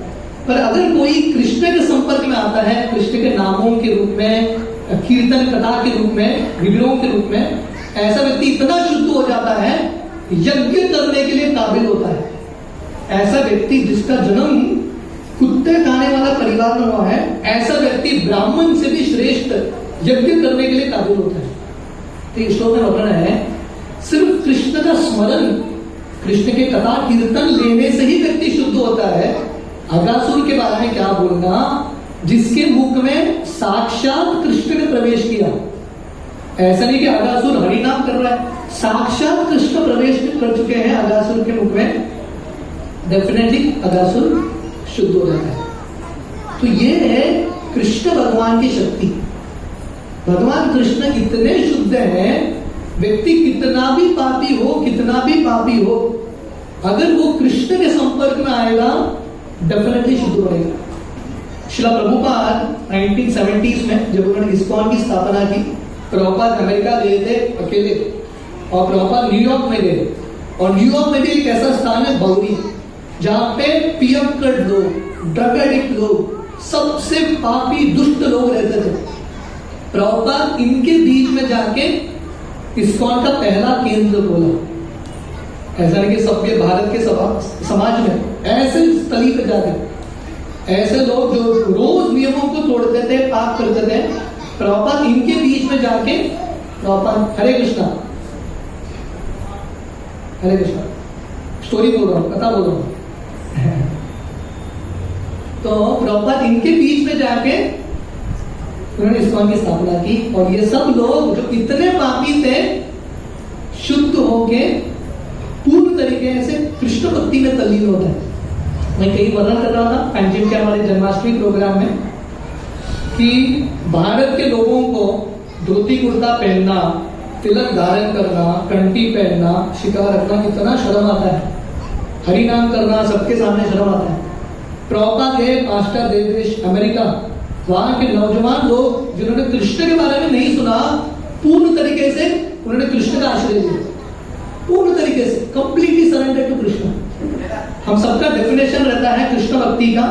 पर अगर कोई कृष्ण के संपर्क में आता है, कृष्ण के नामों के रूप में, कीर्तन कथा के रूप में, विग्रहों के रूप में, ऐसा व्यक्ति इतना शुद्ध हो जाता है, यज्ञ करने के लिए काबिल होता है। ऐसा व्यक्ति जिसका जन्म कुत्ते खाने वाला परिवार में हुआ है, ऐसा व्यक्ति ब्राह्मण से भी श्रेष्ठ यज्ञ करने के लिए काबिल होता है। तो श्लोक में वर्णन है, सिर्फ कृष्ण का स्मरण, कृष्ण के कथा कीर्तन लेने से ही व्यक्ति शुद्ध होता है। अगासुर के बारे में क्या बोलना, जिसके मुख में साक्षात कृष्ण ने प्रवेश किया। ऐसा नहीं कि अगासुर हरिनाम कर रहा है, साक्षात कृष्ण प्रवेश कर चुके हैं अगासुर के मुख में, डेफिनेटली अगासुर शुद्ध हो जाता है। तो ये है कृष्ण भगवान की शक्ति। भगवान कृष्ण इतने शुद्ध हैं, व्यक्ति कितना भी पापी हो, अगर वो कृष्ण के संपर्क में आएगा डेफिनेटली शुद्ध बनेगा। श्रील प्रभुपाद 1970s में जब उन्होंने इस्कॉन की स्थापना की, प्रभुपाद अमेरिका गए थे अकेले, और प्रभुपाद न्यूयॉर्क में गए, और न्यूयॉर्क में भी एक ऐसा स्थान है बौरी, जहां पे पियक्कड़ लोग, ड्रग एडिक्ट लोग, सबसे पापी दुष्ट लोग रहते थे। प्रभुपाद इनके बीच में जाके इस्कॉन का पहला केंद्र खोला। ऐसा नहीं कि सभ्य भारत के समाज में ऐसे स्थली पे जाके ऐसे लोग जो रोज नियमों को तोड़ते थे, पाप करते थे, प्रभुपाद इनके बीच में जाके प्रभुपाद हरे कृष्णा स्टोरी बोल रहा हूं, कथा बोल रहा हूं तो प्रभुपाद इनके बीच में जाके उन्होंने इस्कॉन की स्थापना की, और ये सब लोग जो इतने पापी थे शुद्ध होके पूर्ण तरीके से कृष्ण भक्ति में तल्लीन होता है। मैं कहीं वर्णन कर रहा था पंजिम के हमारे जन्माष्टमी प्रोग्राम में कि भारत के लोगों को धोती कुर्ता पहनना, तिलक धारण करना, कंठी पहनना, शिकार रखना कितना शर्म आता है, हरि नाम करना सबके सामने शर्म आता है। प्रभुपाद गए पाश्चात्य देश अमेरिका, वहां के नौजवान लोग जिन्होंने कृष्ण के बारे में नहीं सुना, पूर्ण तरीके से उन्होंने कृष्ण का आश्रय लिया, पूर्ण तरीके से कंप्लीटली सरेंडर टू कृष्ण। हम सबका डेफिनेशन रहता है कृष्ण भक्ति का,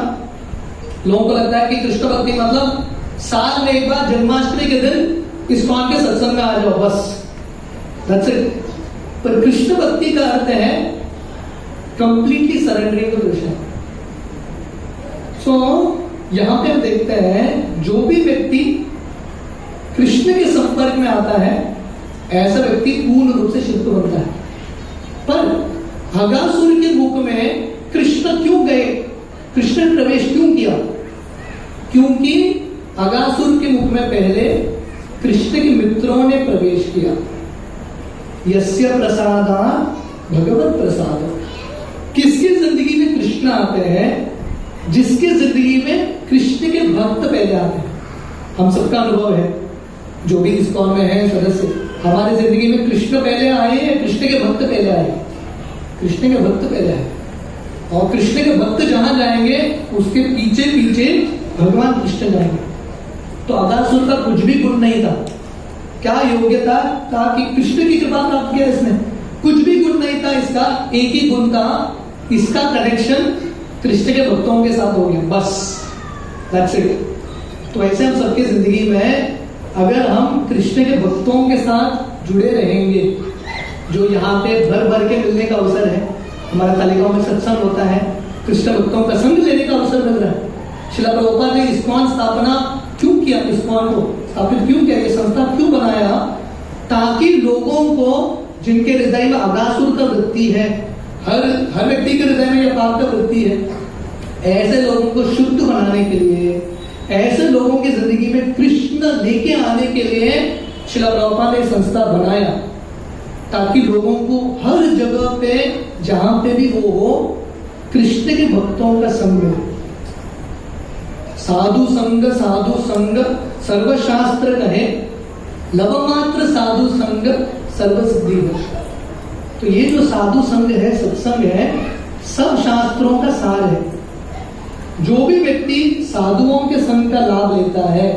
लोगों को लगता है कि कृष्ण भक्ति मतलब साल में एक बार जन्माष्टमी के दिन इस्कॉन के सत्संग में आ जाओ, बस दैट्स इट। पर कृष्ण भक्ति का अर्थ है कंप्लीटली सरेंडरिंग टू कृष्ण। सो यहां पे हम देखते हैं जो भी व्यक्ति कृष्ण के संपर्क में आता है ऐसा व्यक्ति पूर्ण रूप से शुद्ध बनता है। पर अगासुर के मुख में कृष्ण क्यों गए, कृष्ण ने प्रवेश क्यों किया? क्योंकि अगासुर के मुख में पहले कृष्ण के मित्रों ने प्रवेश किया। यस्य प्रसादात् भगवत प्रसाद। किसकी जिंदगी में कृष्ण आते हैं? जिसके जिंदगी में कृष्ण के भक्त पहले आते हैं। हम सबका अनुभव है, जो भी इस्कॉन में है सदस्य, हमारी जिंदगी में कृष्ण पहले आए हैं, कृष्ण के भक्त पहले आए, कृष्ण के भक्त पहले आए, और कृष्ण के भक्त जहां जाएंगे उसके पीछे पीछे भगवान कृष्ण जाएंगे। तो अगासुर का कुछ भी गुण नहीं था, क्या योग्यता था कि कृष्ण की कृपा प्राप्त किया इसने? कुछ भी गुण नहीं था इसका, एक ही गुण था, इसका कनेक्शन कृष्ण के भक्तों के साथ हो गया, बस दैट्स इट। तो ऐसे हम सबकी जिंदगी में अगर हम कृष्ण के भक्तों के साथ जुड़े रहेंगे, जो यहाँ पे भर भर के मिलने का अवसर है, हमारा तालिकाओं में सत्संग होता है, कृष्ण भक्तों का संग लेने का अवसर मिल रहा है। श्रील प्रभुपाद ने इस्कॉन स्थापना क्यों किया, इस्कॉन को स्थापित क्यों किया, ये संस्था क्यों बनाया? ताकि लोगों को जिनके हृदय में अगासुर का वृत्ति है, हर व्यक्ति के हृदय में यह पाप का वृत्ति है, ऐसे लोगों को शुद्ध बनाने के लिए, ऐसे लोगों की जिंदगी में कृष्ण लेके आने के लिए श्रील प्रभुपाद ने संस्था बनाया, ताकि लोगों को हर जगह पे जहां पे भी वो हो कृष्ण के भक्तों का संग मिले। साधु संग सर्वशास्त्र कहे, लवमात्र साधु संग सर्वसिद्धि है। तो ये जो साधु संग है, सत्संग है, सब शास्त्रों का सार है। जो भी व्यक्ति साधुओं के संग का लाभ लेता है,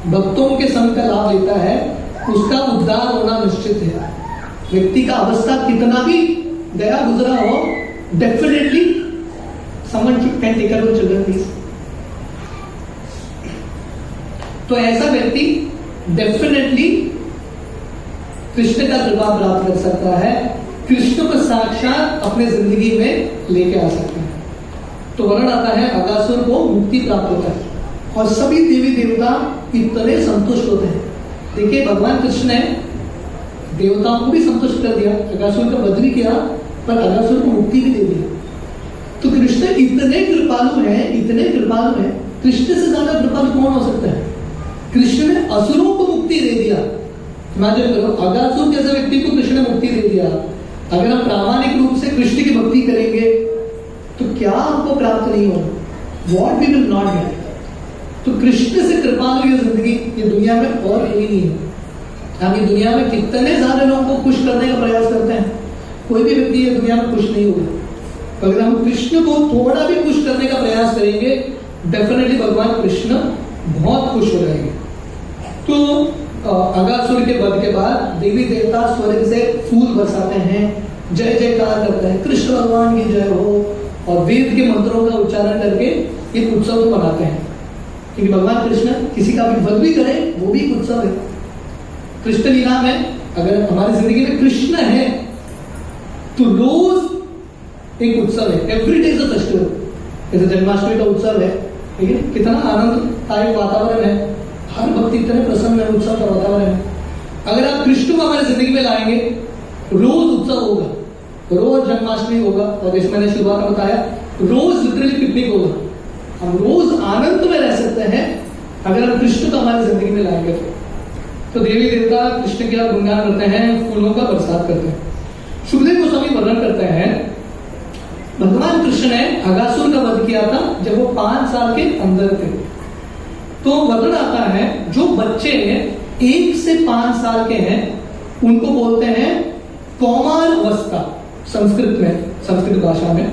भक्तों के संग का लाभ लेता है, उसका उद्धार होना निश्चित है। व्यक्ति का अवस्था कितना भी गया गुजरा हो, definitely someone can take care of children please. तो ऐसा व्यक्ति डेफिनेटली कृष्ण का कृपा प्राप्त कर सकता है, कृष्ण को साक्षात अपने जिंदगी में लेके आ सकते हैं। तो वर्णन आता है अगासुर को मुक्ति प्राप्त होता है, और सभी देवी देवता इतने संतुष्ट होते हैं। देखिए भगवान कृष्ण ने देवताओं को भी संतुष्ट कर दिया, अगासुर का वध भी किया, पर अगासुर को मुक्ति भी दे दिया। तो कृष्ण इतने कृपालु हैं, इतने कृपालु हैं, कृष्ण से ज्यादा कृपालु कौन हो सकता है? कृष्ण ने असुरों को मुक्ति दे दिया। इमेजिन करो, अगासुर जैसे व्यक्ति को कृष्ण ने मुक्ति दे दिया। अगर हम प्रामाणिक रूप से कृष्ण की भक्ति करेंगे तो क्या हमको प्राप्त नहीं होगा? What we will not get? तो कृष्ण से कृपा की जिंदगी ये दुनिया में और कहीं नहीं है। हम ये दुनिया में कितने सारे लोगों को खुश करने का प्रयास करते हैं, कोई भी व्यक्ति ये दुनिया में खुश नहीं होगा। अगर हम कृष्ण को थोड़ा भी खुश करने का प्रयास करेंगे, डेफिनेटली भगवान कृष्ण बहुत खुश हो जाएंगे। तो अगासुर के वध के बाद देवी देवता स्वर्ग से फूल बरसाते हैं, जय जयकार करते हैं, कृष्ण भगवान की जय हो, और वेद के मंत्रों का उच्चारण करके एक उत्सव को मनाते हैं। क्योंकि भगवान कृष्ण किसी का भी वध भी करे वो भी एक उत्सव है। कृष्ण लीला में अगर हमारी जिंदगी में कृष्ण है तो रोज एक उत्सव है, every day is a festival. जैसे जन्माष्टमी का उत्सव है, ठीक है, कितना आनंददायक वातावरण है, हर भक्त इतने प्रसन्न है, उत्सव का वातावरण है। अगर आप कृष्ण को हमारी जिंदगी में लाएंगे, रोज उत्सव होगा, रोज जन्माष्टमी होगा, और जैसे मैंने शुरुआत में बताया रोज लिटरली पिकनिक होगा। हम रोज आनंद में रह सकते हैं अगर हम कृष्ण को हमारी जिंदगी में लाएंगे। तो देवी देवता कृष्ण के गुणगान करते हैं, फूलों का बरसात करते हैं। सुखदेव गोस्वामी वर्णन करते हैं, भगवान कृष्ण ने अगासुर का वध किया था जब वो 5 साल के अंदर थे। तो वर्णन आता है जो बच्चे 1 से 5 साल के हैं उनको बोलते हैं कौमार अवस्था, संस्कृत में, संस्कृत भाषा में।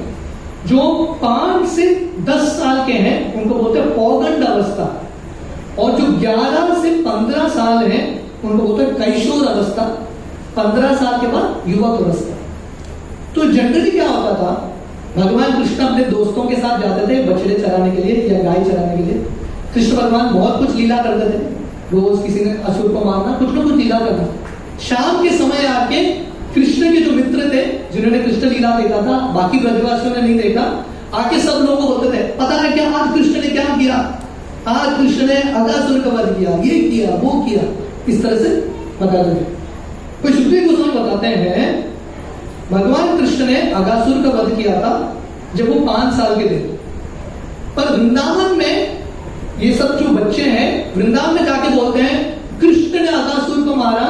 जो 5 से 10 साल के हैं उनको बोलते हैं पौगंड अवस्था, और जो 11 से 15 साल हैं उनको बोलते हैं कैशोर अवस्था, 15 साल के बाद युवक अवस्था। तो जनरली क्या होता था, भगवान कृष्ण अपने दोस्तों के साथ जाते थे बछड़े चराने के लिए या गाय चराने के लिए। कृष्ण भगवान बहुत कुछ लीला करते थे, रोज किसी ने असुर को मारना, कुछ ना कुछ लीला करना। शाम के समय आके कृष्ण के जो मित्र थे जिन्होंने कृष्ण लीला देखा था, बाकी ब्रजवासियों ने नहीं देखा, आके सब लोगों को बोलते थे पता है क्या आज कृष्ण ने क्या किया, आज कृष्ण ने अगासुर का वध किया, ये किया वो किया, इस तरह से बताते थे। तो सुखदेव गोस्वामी बताते हैं भगवान कृष्ण ने अगासुर का वध किया था जब वो 5 साल के थे। पर वृंदावन में ये सब जो बच्चे हैं वृंदावन में जाके बोलते हैं कृष्ण ने अगासुर को मारा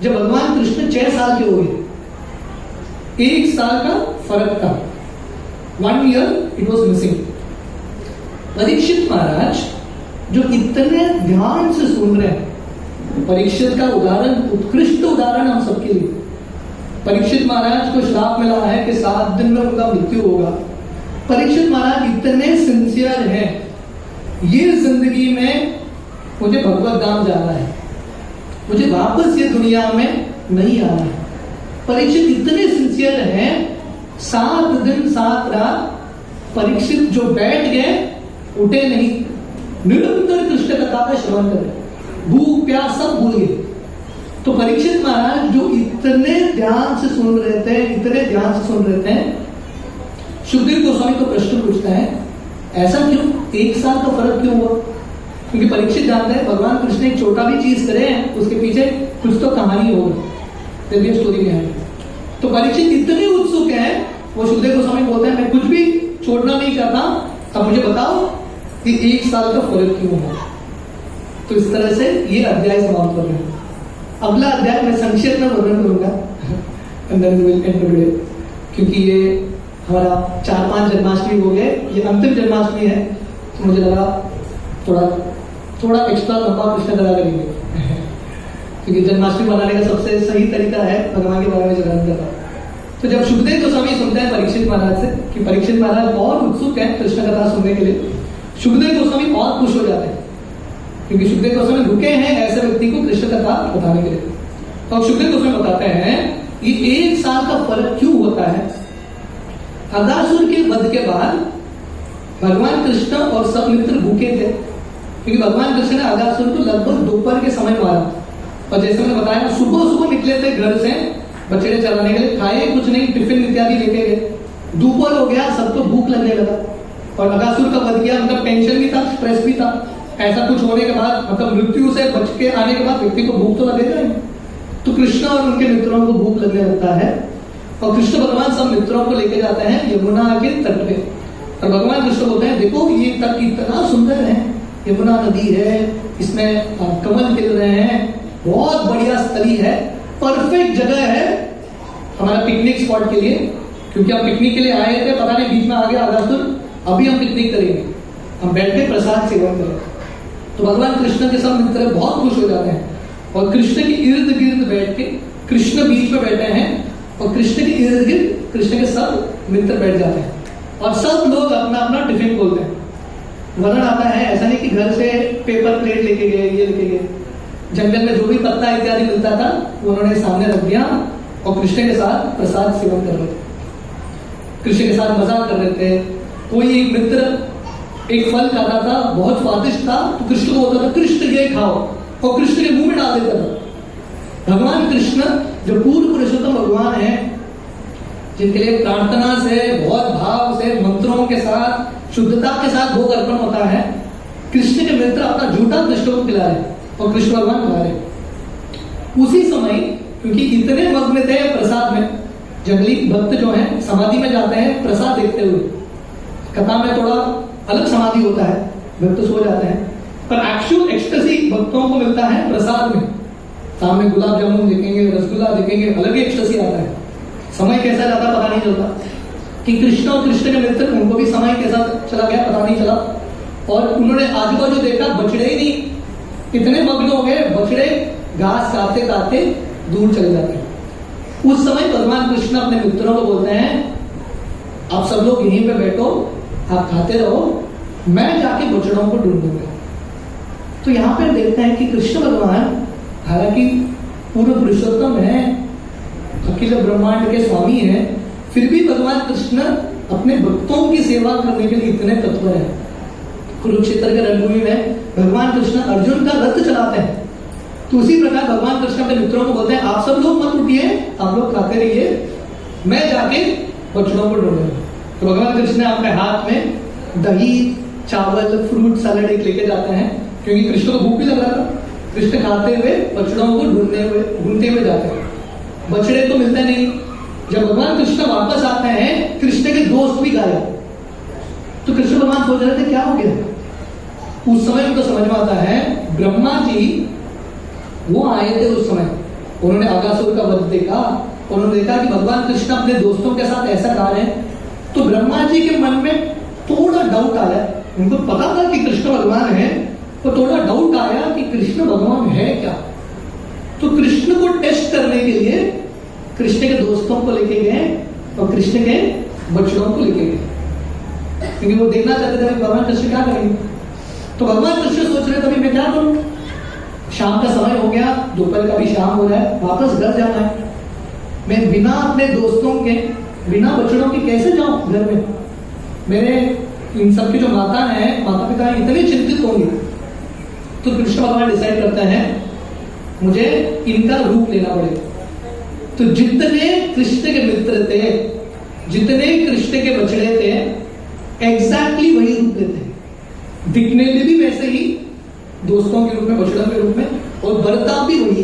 जब भगवान कृष्ण 6 साल के हो गए। 1 साल का फर्क था, 1 year it was missing. Parikshit Maharaj जो इतने ध्यान से सुन रहे हैं, परीक्षित का उदाहरण उत्कृष्ट उदाहरण हम सबके लिए। परीक्षित महाराज को श्राप मिला है कि 7 दिन में उनका मृत्यु होगा। परीक्षित महाराज इतने सिंसियर हैं, ये जिंदगी में मुझे भगवत धाम जाना है, मुझे वापस ये दुनिया में नहीं आना है। परीक्षित इतने सिंसियर हैं, 7 दिन 7 रात परीक्षित जो बैठ गए उठे नहीं, निरंतर कृष्ण कथा का श्रवण कर रहे, भूख प्यास सब भूल गए। तो परीक्षित महाराज जो इतने ध्यान से सुन रहे थे, इतने ध्यान से सुन रहे थे, सुखदेव गोस्वामी को प्रश्न पूछता है ऐसा क्यों, 1 साल का फर्क क्यों हुआ? क्योंकि परीक्षित जानते हैं भगवान कृष्ण एक छोटा भी चीज करे उसके पीछे कुछ तो कहानी होगी, स्टोरी में है। तो परीक्षित इतने उत्सुक हैं, वो सुखदेव गोस्वामी बोलते हैं मैं कुछ भी छोड़ना नहीं चाहता, अब मुझे बताओ कि 1 साल का फर्क क्यों हुआ। तो इस तरह से ये अध्याय समाप्त कर रहे हैं। अगला अध्याय मैं संक्षेप में वर्णन करूंगा क्योंकि ये हमारा 4-5 जन्माष्टमी हो गए, ये अंतिम जन्माष्टमी है, तो मुझे लगा थोड़ा एक्स्ट्रा लंबा कृष्ण कथा करेंगे क्योंकि जन्माष्टमी मनाने का सबसे सही तरीका है भगवान के बारे में वर्णन करना। तो जब सुखदेव गोस्वामी सुनते हैं परीक्षित महाराज से कि परीक्षित महाराज बहुत उत्सुक है कृष्ण कथा सुनने के लिए, सुखदेव गोस्वामी बहुत खुश हो जाते हैं क्योंकि सुखदेव गोस्वामी रुके हैं ऐसे व्यक्ति को कृष्ण कथा बताने के लिए। तो सुखदेव गोस्वामी बताते हैं ये 1 साल का फर्क क्यों होता है। अगासुर के वध के बाद भगवान कृष्ण और सब मित्र भूखे थे क्योंकि भगवान कृष्ण ने अगासुर को लगभग दोपहर के समय मारा। और जैसे मैंने बताया सुबह सुबह निकले थे घर से बछड़े चलाने के लिए, खाए कुछ नहीं, टिफिन इत्यादि लेके गए, दोपहर हो गया, सबको भूख लगने लगा और अगासुर का वध किया। मतलब टेंशन भी था, स्ट्रेस भी था, ऐसा कुछ होने के बाद मतलब मृत्यु से बच के आने के बाद व्यक्ति को भूख तो लगेगा ही। तो कृष्ण और उनके मित्रों को भूख लगने लगता है और कृष्ण भगवान सब मित्रों को लेके जाते हैं यमुना के तट पे। और भगवान कृष्ण बोलते हैं देखो ये तट इतना सुंदर है, यमुना नदी है, इसमें कमल खिल रहे हैं, बहुत बढ़िया स्थली है, परफेक्ट जगह है हमारा पिकनिक स्पॉट के लिए। क्योंकि हम पिकनिक के लिए आए थे, पता नहीं बीच में आ गया अगासुर, अभी हम पिकनिक करेंगे, हम बैठ के प्रसाद सेवन करें। तो भगवान कृष्ण के सब मित्र बहुत खुश हो जाते हैं और कृष्ण के इर्द गिर्द बैठ के, कृष्ण बीच में बैठे हैं और कृष्ण के इर्द गिर्द कृष्ण के सब मित्र बैठ जाते हैं और सब लोग अपना अपना टिफिन खोलते हैं। वर्णन आता है, ऐसा नहीं कि घर से पेपर प्लेट लेके गए, ये लेके गए, जंगल में जो भी पत्ता इत्यादि मिलता था वो उन्होंने सामने रख दिया और कृष्ण के साथ प्रसाद सेवन कर रहे थे, कृष्ण के साथ मजाक कर रहे थे। कोई एक मित्र एक फल खाता था, बहुत स्वादिष्ट था, तो कृष्ण को बोलता था कृष्ण ये खाओ और कृष्ण के मुंह में डाल देता था। भगवान कृष्ण जो पूर्ण पुरुषोत्तम भगवान है, जिनके लिए प्रार्थना से, बहुत भाव से, मंत्रों के साथ, शुद्धता के साथ भोग अर्पण होता है, कृष्ण के मित्र अपना झूठा कृष्ण को खिला रहे और कृष्ण भगवान खा रहे। उसी समय क्योंकि इतने मग्न थे प्रसाद में, जंगली भक्त जो हैं समाधि में जाते हैं प्रसाद देखते हुए, कथा में थोड़ा अलग समाधि होता है, भक्त सो जाते हैं, पर एक्चुअल एक्सटेसी भक्तों को मिलता है प्रसाद में। सामने गुलाब जामुन देखेंगे, रसगुल्ला देखेंगे, अलग ही एक्सटेसी आता है। समय कैसा जाता पता नहीं चलता कि कृष्ण और कृष्ण के मित्र, उनको भी समय कैसा चला गया पता नहीं चला और उन्होंने आजू बाजू देखा, बछड़े ही नहीं, इतने मग्न हो गए, बछड़े घास काटते काटते दूर चले जाते हैं। उस समय भगवान कृष्ण अपने मित्रों को बोलते हैं, आप सब लोग यहीं पे बैठो, आप खाते रहो, मैं जाके बछड़ों को ढूंढूंगा। तो यहां पर देखते हैं कि कृष्ण भगवान हालांकि पूर्ण पुरुषोत्तम है, अखिल ब्रह्मांड के स्वामी हैं, फिर भी भगवान कृष्ण अपने भक्तों की सेवा करने के लिए इतने तत्पर हैं। कुरुक्षेत्र के रणभूमि में भगवान कृष्ण अर्जुन का रथ चलाते हैं, तो उसी प्रकार भगवान कृष्ण अपने मित्रों को बोलते हैं, आप सब लोग मत उठिए, आप लोग खाते रहिए, मैं जाके बछड़ों को ढूंढूंगा। तो भगवान कृष्ण अपने हाथ में दही, चावल, फ्रूट सैलेड एक लेके जाते हैं, क्योंकि कृष्ण को भूख भी लग रहा था। कृष्ण खाते हुए बछड़ों को ढूंढते हुए जाते हैं, बछड़े तो मिलते नहीं। जब भगवान कृष्ण वापस आते हैं, कृष्ण के दोस्त भी गायब। तो कृष्ण भगवान सोच रहे थे क्या हो गया। उस समय उनको समझ में आता है, ब्रह्मा जी वो आए थे उस समय, उन्होंने अगासुर का वध देखा, उन्होंने देखा कि भगवान कृष्ण अपने दोस्तों के साथ ऐसा कर रहे हैं। तो ब्रह्मा जी के मन में थोड़ा डाउट आया, उनको पता था कि कृष्ण भगवान है, तो थोड़ा डाउट आया कि कृष्ण भगवान है क्या। तो कृष्ण को टेस्ट करने के लिए कृष्ण के दोस्तों को लेके गए और कृष्ण के बछड़ों को लेके गए, क्योंकि वो देखना चाहते थे भगवान कृष्ण क्या करेंगे। तो भगवान कृष्ण सोच रहे थे मैं क्या करूं, शाम का समय हो गया, दोपहर का भी शाम हो रहा है, वापस घर जाना है, मैं बिना अपने दोस्तों के, बिना बछड़ों के कैसे जाऊं घर में। मेरे इन सबकी जो माता है, माता पिता है, इतने चिंतित होंगे। तो कृष्ण भगवान डिसाइड करते हैं मुझे इनका रूप लेना पड़ेगा। तो जितने कृष्ण के मित्र थे, जितने कृष्ण के बछड़े थे, एग्जैक्टली वही रूप लेते हैं, दिखने में भी वैसे ही, दोस्तों के रूप में, बछड़ों के रूप में, और बर्ताव भी वही,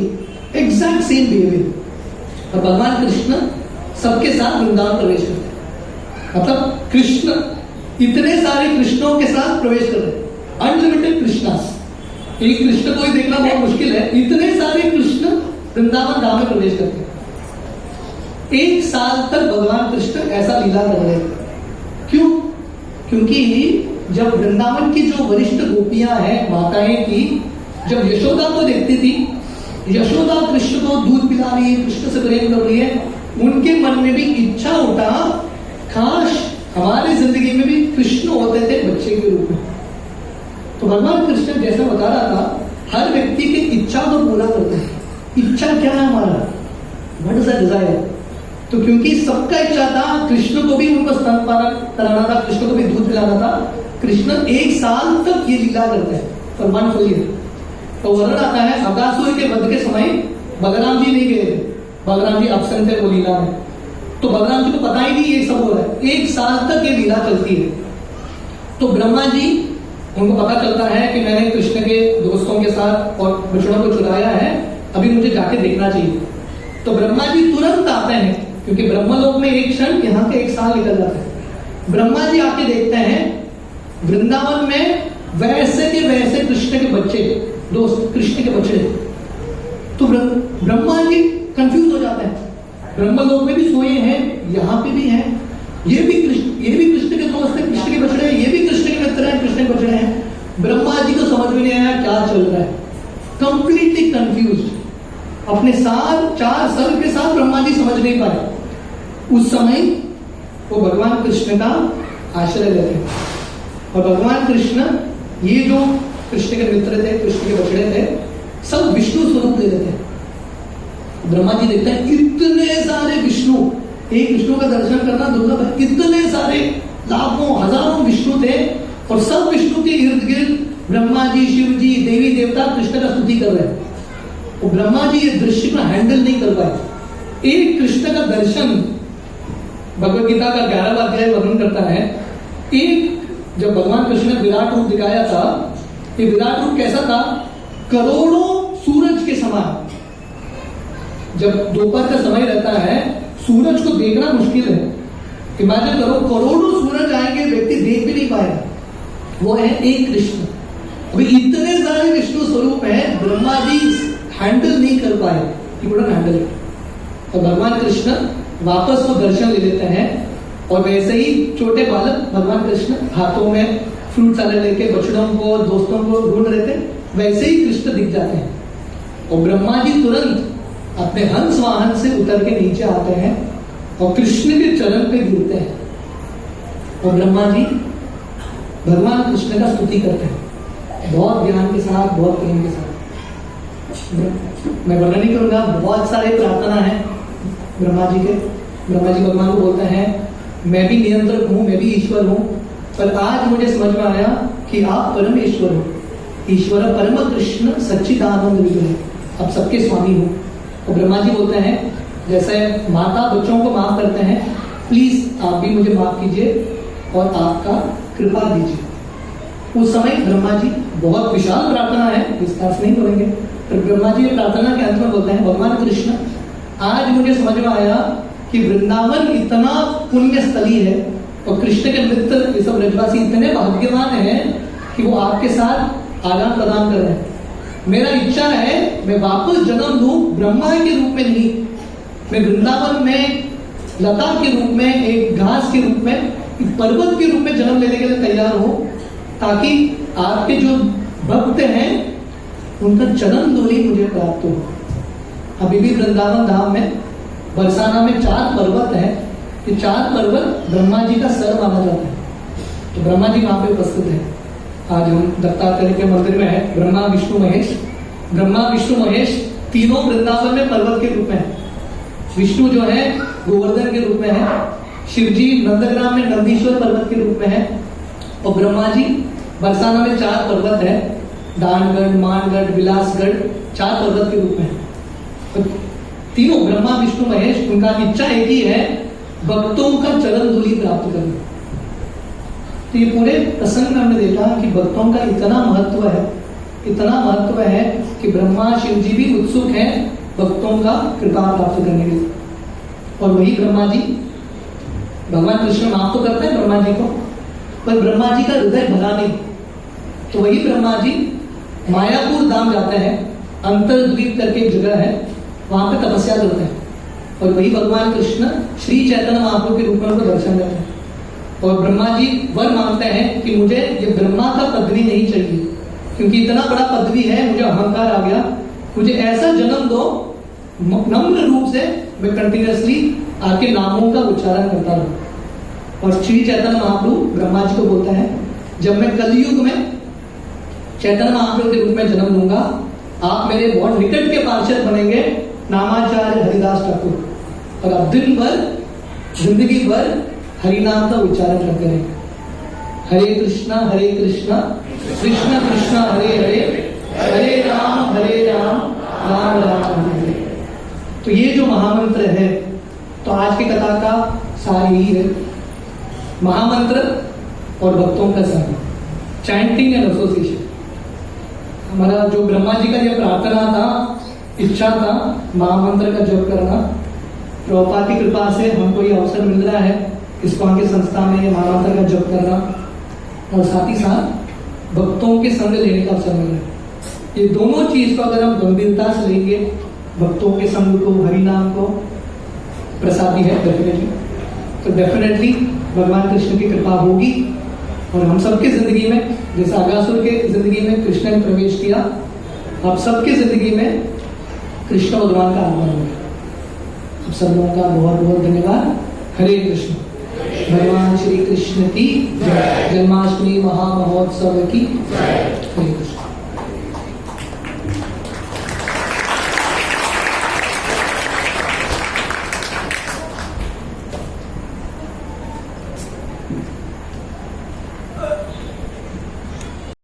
एग्जैक्ट सेम बिहेवियर। और भगवान कृष्ण सबके साथ वृंदावन प्रवेश करते हैं। मतलब कृष्ण इतने सारे कृष्णों के साथ प्रवेश कर रहे, अनलिमिटेड कृष्णास। एक कृष्ण को ही देखना बहुत मुश्किल है, इतने सारे कृष्ण वृंदावन धाम में प्रवेश करते हैं। 1 साल तक भगवान कृष्ण ऐसा लीला कर रहे हैं। क्यों? क्योंकि जब वृंदावन की जो वरिष्ठ गोपियां हैं, माताएं थी, जब यशोदा को देखती थी, यशोदा कृष्ण को दूध पिला रही है, कृष्ण से प्रेम कर रही है, उनके मन में भी इच्छा उठा, काश हमारी जिंदगी में भी कृष्ण होते थे बच्चे के रूप में। तो भगवान कृष्ण जैसा बता रहा था, हर व्यक्ति की इच्छा को पूरा करते हैं। इच्छा क्या है हमारा, व्हाट इज द डिजायर। तो क्योंकि सबका इच्छा था, कृष्ण को भी उनको स्तनपान कराना था, कृष्ण को भी दूध पिलाना था, कृष्ण 1 साल तक ये लीला करते हैं, फरमान खोलिए। तो वर्णन आता है, अगासुर के वध के समय बलराम जी नहीं गए थे, बलराम जी अब्सेंट थे वो लीला में। तो बलराम जी को पता ही नहीं ये सब हो रहा है, 1 साल तक ये लीला चलती है। तो ब्रह्मा जी, उनको पता चलता है कि मैंने कृष्ण के दोस्तों के साथ और बछड़ों को चुराया है, अभी मुझे जाके देखना चाहिए। तो ब्रह्मा जी तुरंत आते हैं, क्योंकि ब्रह्मलोक में एक क्षण, यहाँ के 1 साल निकल जाता है। ब्रह्मा जी आके देखते हैं वृंदावन में वैसे के वैसे कृष्ण के बच्चे, दोस्त कृष्ण के बच्चे। तो ब्रह्मा जी कंफ्यूज हो जाते हैं, ब्रह्मलोक में भी सोए हैं, यहाँ पे भी हैं, ये भी कृष्ण के दोस्त है, कृष्ण के बछड़े हैं, ये भी कृष्ण के मित्र हैं, कृष्ण के बछड़े हैं। ब्रह्मा जी को समझ में नहीं आया क्या चल रहा है, कंप्लीटली कंफ्यूज। अपने साथ 4 सर्ग के साथ ब्रह्मा जी समझ नहीं पाए। उस समय वो भगवान कृष्ण का आश्रय लेते हैं, और भगवान कृष्ण, ये जो कृष्ण के मित्र थे, कृष्ण के बछड़े थे, सब विष्णु स्वरूप ले लेते हैं। ब्रह्मा जी देखते हैं इतने सारे विष्णु, एक विष्णु का दर्शन करना दुर्लभ है, इतने सारे लाखों हजारों विष्णु थे, और सब विष्णु के इर्द गिर्द ब्रह्मा जी, शिव जी, देवी देवता कृष्ण का स्तुति कर रहे हैं। और ब्रह्मा जी ये दृश्य को हैंडल नहीं कर पाए। एक कृष्ण का दर्शन, भगवत गीता का 11वां अध्याय वर्णन करता है, एक जब भगवान कृष्ण ने विराट रूप दिखाया था, ये विराट रूप कैसा था, करोड़ों सूरज के समान। जब दोपहर का समय रहता है, सूरज को देखना मुश्किल है। इमेजिन करो, करोड़ों सूरज आएंगे, व्यक्ति देख भी नहीं पाएगा। वो है एक कृष्ण। अभी इतने सारे विष्णु स्वरूप हैं, ब्रह्मा जी हैंडल नहीं कर पाए, हैंडल। तो भगवान कृष्ण वापस वो दर्शन ले लेते हैं, और वैसे ही छोटे बालक भगवान कृष्ण हाथों में फ्रूट सैलेड लेके बछड़ों को, दोस्तों को ढूंढ रहे थे, वैसे ही कृष्ण दिख जाते हैं। और ब्रह्मा जी तुरंत अपने हंस वाहन से उतर के नीचे आते हैं और कृष्ण के चरण पे गिरते हैं, और ब्रह्मा जी भगवान कृष्ण का स्तुति करते हैं, बहुत ध्यान के साथ, बहुत प्रेम के साथ। मैं वर्णन नहीं करूंगा, बहुत सारे प्रार्थना है ब्रह्मा जी के। ब्रह्मा जी भगवान को बोलते हैं, मैं भी नियंत्रक हूँ, मैं भी ईश्वर हूँ, पर आज मुझे समझ में आया कि आप परमेश्वर हो, ईश्वर परम कृष्ण सच्चिदानंद विग्रह, आप सबके स्वामी हो। तो ब्रह्मा जी बोलते हैं, जैसे माता बच्चों को माफ करते हैं, प्लीज आप भी मुझे माफ कीजिए और आपका कृपा दीजिए। उस समय ब्रह्मा जी, बहुत विशाल प्रार्थना है, विस्तार से नहीं करेंगे, तो ब्रह्मा जी प्रार्थना के अंत में बोलते हैं, भगवान कृष्ण, आज मुझे समझ में आया कि वृंदावन इतना पुण्य स्थली है, और कृष्ण के मित्र ये सब ब्रजवासी इतने भाग्यवान हैं कि वो आपके साथ आदान प्रदान कर रहे हैं। मेरा इच्छा है मैं वापस जन्म लूं, ब्रह्मा के रूप में नहीं, मैं वृंदावन में लता के रूप में, एक घास के रूप में, एक पर्वत के रूप में जन्म लेने के लिए तैयार हो, ताकि आपके जो भक्त हैं उनका चरण धूलि मुझे प्राप्त हो। अभी भी वृंदावन धाम में बरसाना में 4 पर्वत है, ये 4 पर्वत ब्रह्मा जी का सर माना जाता है, तो ब्रह्मा जी वहां पे उपस्थित है। आज हम दत्तात्रेय के मंदिर में है, ब्रह्मा विष्णु महेश। ब्रह्मा विष्णु महेश तीनों वृंदावन में पर्वत के रूप में है। विष्णु जो है गोवर्धन के रूप में है, शिव जी नंदग्राम में नंदीश्वर पर्वत के रूप में है, और ब्रह्मा जी बरसाना में 4 पर्वत है, दानगढ़, मानगढ़, विलासगढ़, 4 पर्वत के रूप में है। तो तीनों ब्रह्मा विष्णु महेश, उनका इच्छा एक ही है, भक्तों का चरण धूलि प्राप्त करना। तो ये पूरे प्रसंग में हमने देखा कि भक्तों का इतना महत्व है, इतना महत्व है कि ब्रह्मा शिव जी भी उत्सुक हैं भक्तों का कृपा प्राप्त करने के लिए। और वही ब्रह्मा जी, भगवान कृष्ण माफ तो करते हैं ब्रह्मा जी को, पर ब्रह्मा जी का हृदय भरा नहीं। तो वही ब्रह्मा जी मायापुर धाम जाते हैं, अंतरद्वीप करके एक जगह है, वहां पे तपस्या करते हैं, और वही भगवान कृष्ण श्री चैतन्य महाप्रभु के रूप में उनको दर्शन देते हैं। और ब्रह्मा जी वर मांगते हैं कि मुझे ये ब्रह्मा का पदवी नहीं चाहिए, क्योंकि इतना बड़ा पदवी है, मुझे अहंकार आ गया, मुझे ऐसा जन्म दो नम्र रूप से मैं कंटिन्यूअसली आपके नामों का उच्चारण करता रहूं। और श्री चैतन्य महाप्रभु ब्रह्मा जी को बोलते हैं, जब मैं कलयुग में चैतन्य महाप्रभु के रूप में जन्म लूंगा, आप मेरे बहुत निकट के पार्षद बनेंगे, नामाचार्य हरिदास ठाकुर, और आप दिन भर जिंदगी भर हरिनाम का उच्चारण करते रहेंगे। हरे कृष्णा कृष्ण कृष्ण हरे हरे, हरे राम राम राम हरे हरे। तो ये जो महामंत्र है, तो आज की कथा का सार यही है, महामंत्र और भक्तों का संग, चैंटिंग एंड एसोसिएशन। हमारा जो ब्रह्मा जी का ये प्रार्थना था, इच्छा था महामंत्र का जप करना, प्रभुपाद की कृपा से हमको ये अवसर मिल रहा है इस्कॉन की संस्था में महामंत्र का जप करना, और साथ ही साथ भक्तों के संग लेने का अवसर मिल रहा है। ये दोनों चीज को अगर हम गंभीरता से लेंगे, भक्तों के संग को, हरिनाम को, प्रसादी है डेफिनेटली, तो डेफिनेटली भगवान कृष्ण की कृपा होगी और हम सबके जिंदगी में, जैसे अगासुर के जिंदगी में कृष्ण ने प्रवेश किया, आप सबके जिंदगी में कृष्ण भगवान का आगमन हो गया। आप सब लोगों का बहुत बहुत धन्यवाद। हरे कृष्ण। भगवान श्री कृष्ण की जय। जन्माष्टमी महामहोत्सव की जय। हरे कृष्ण।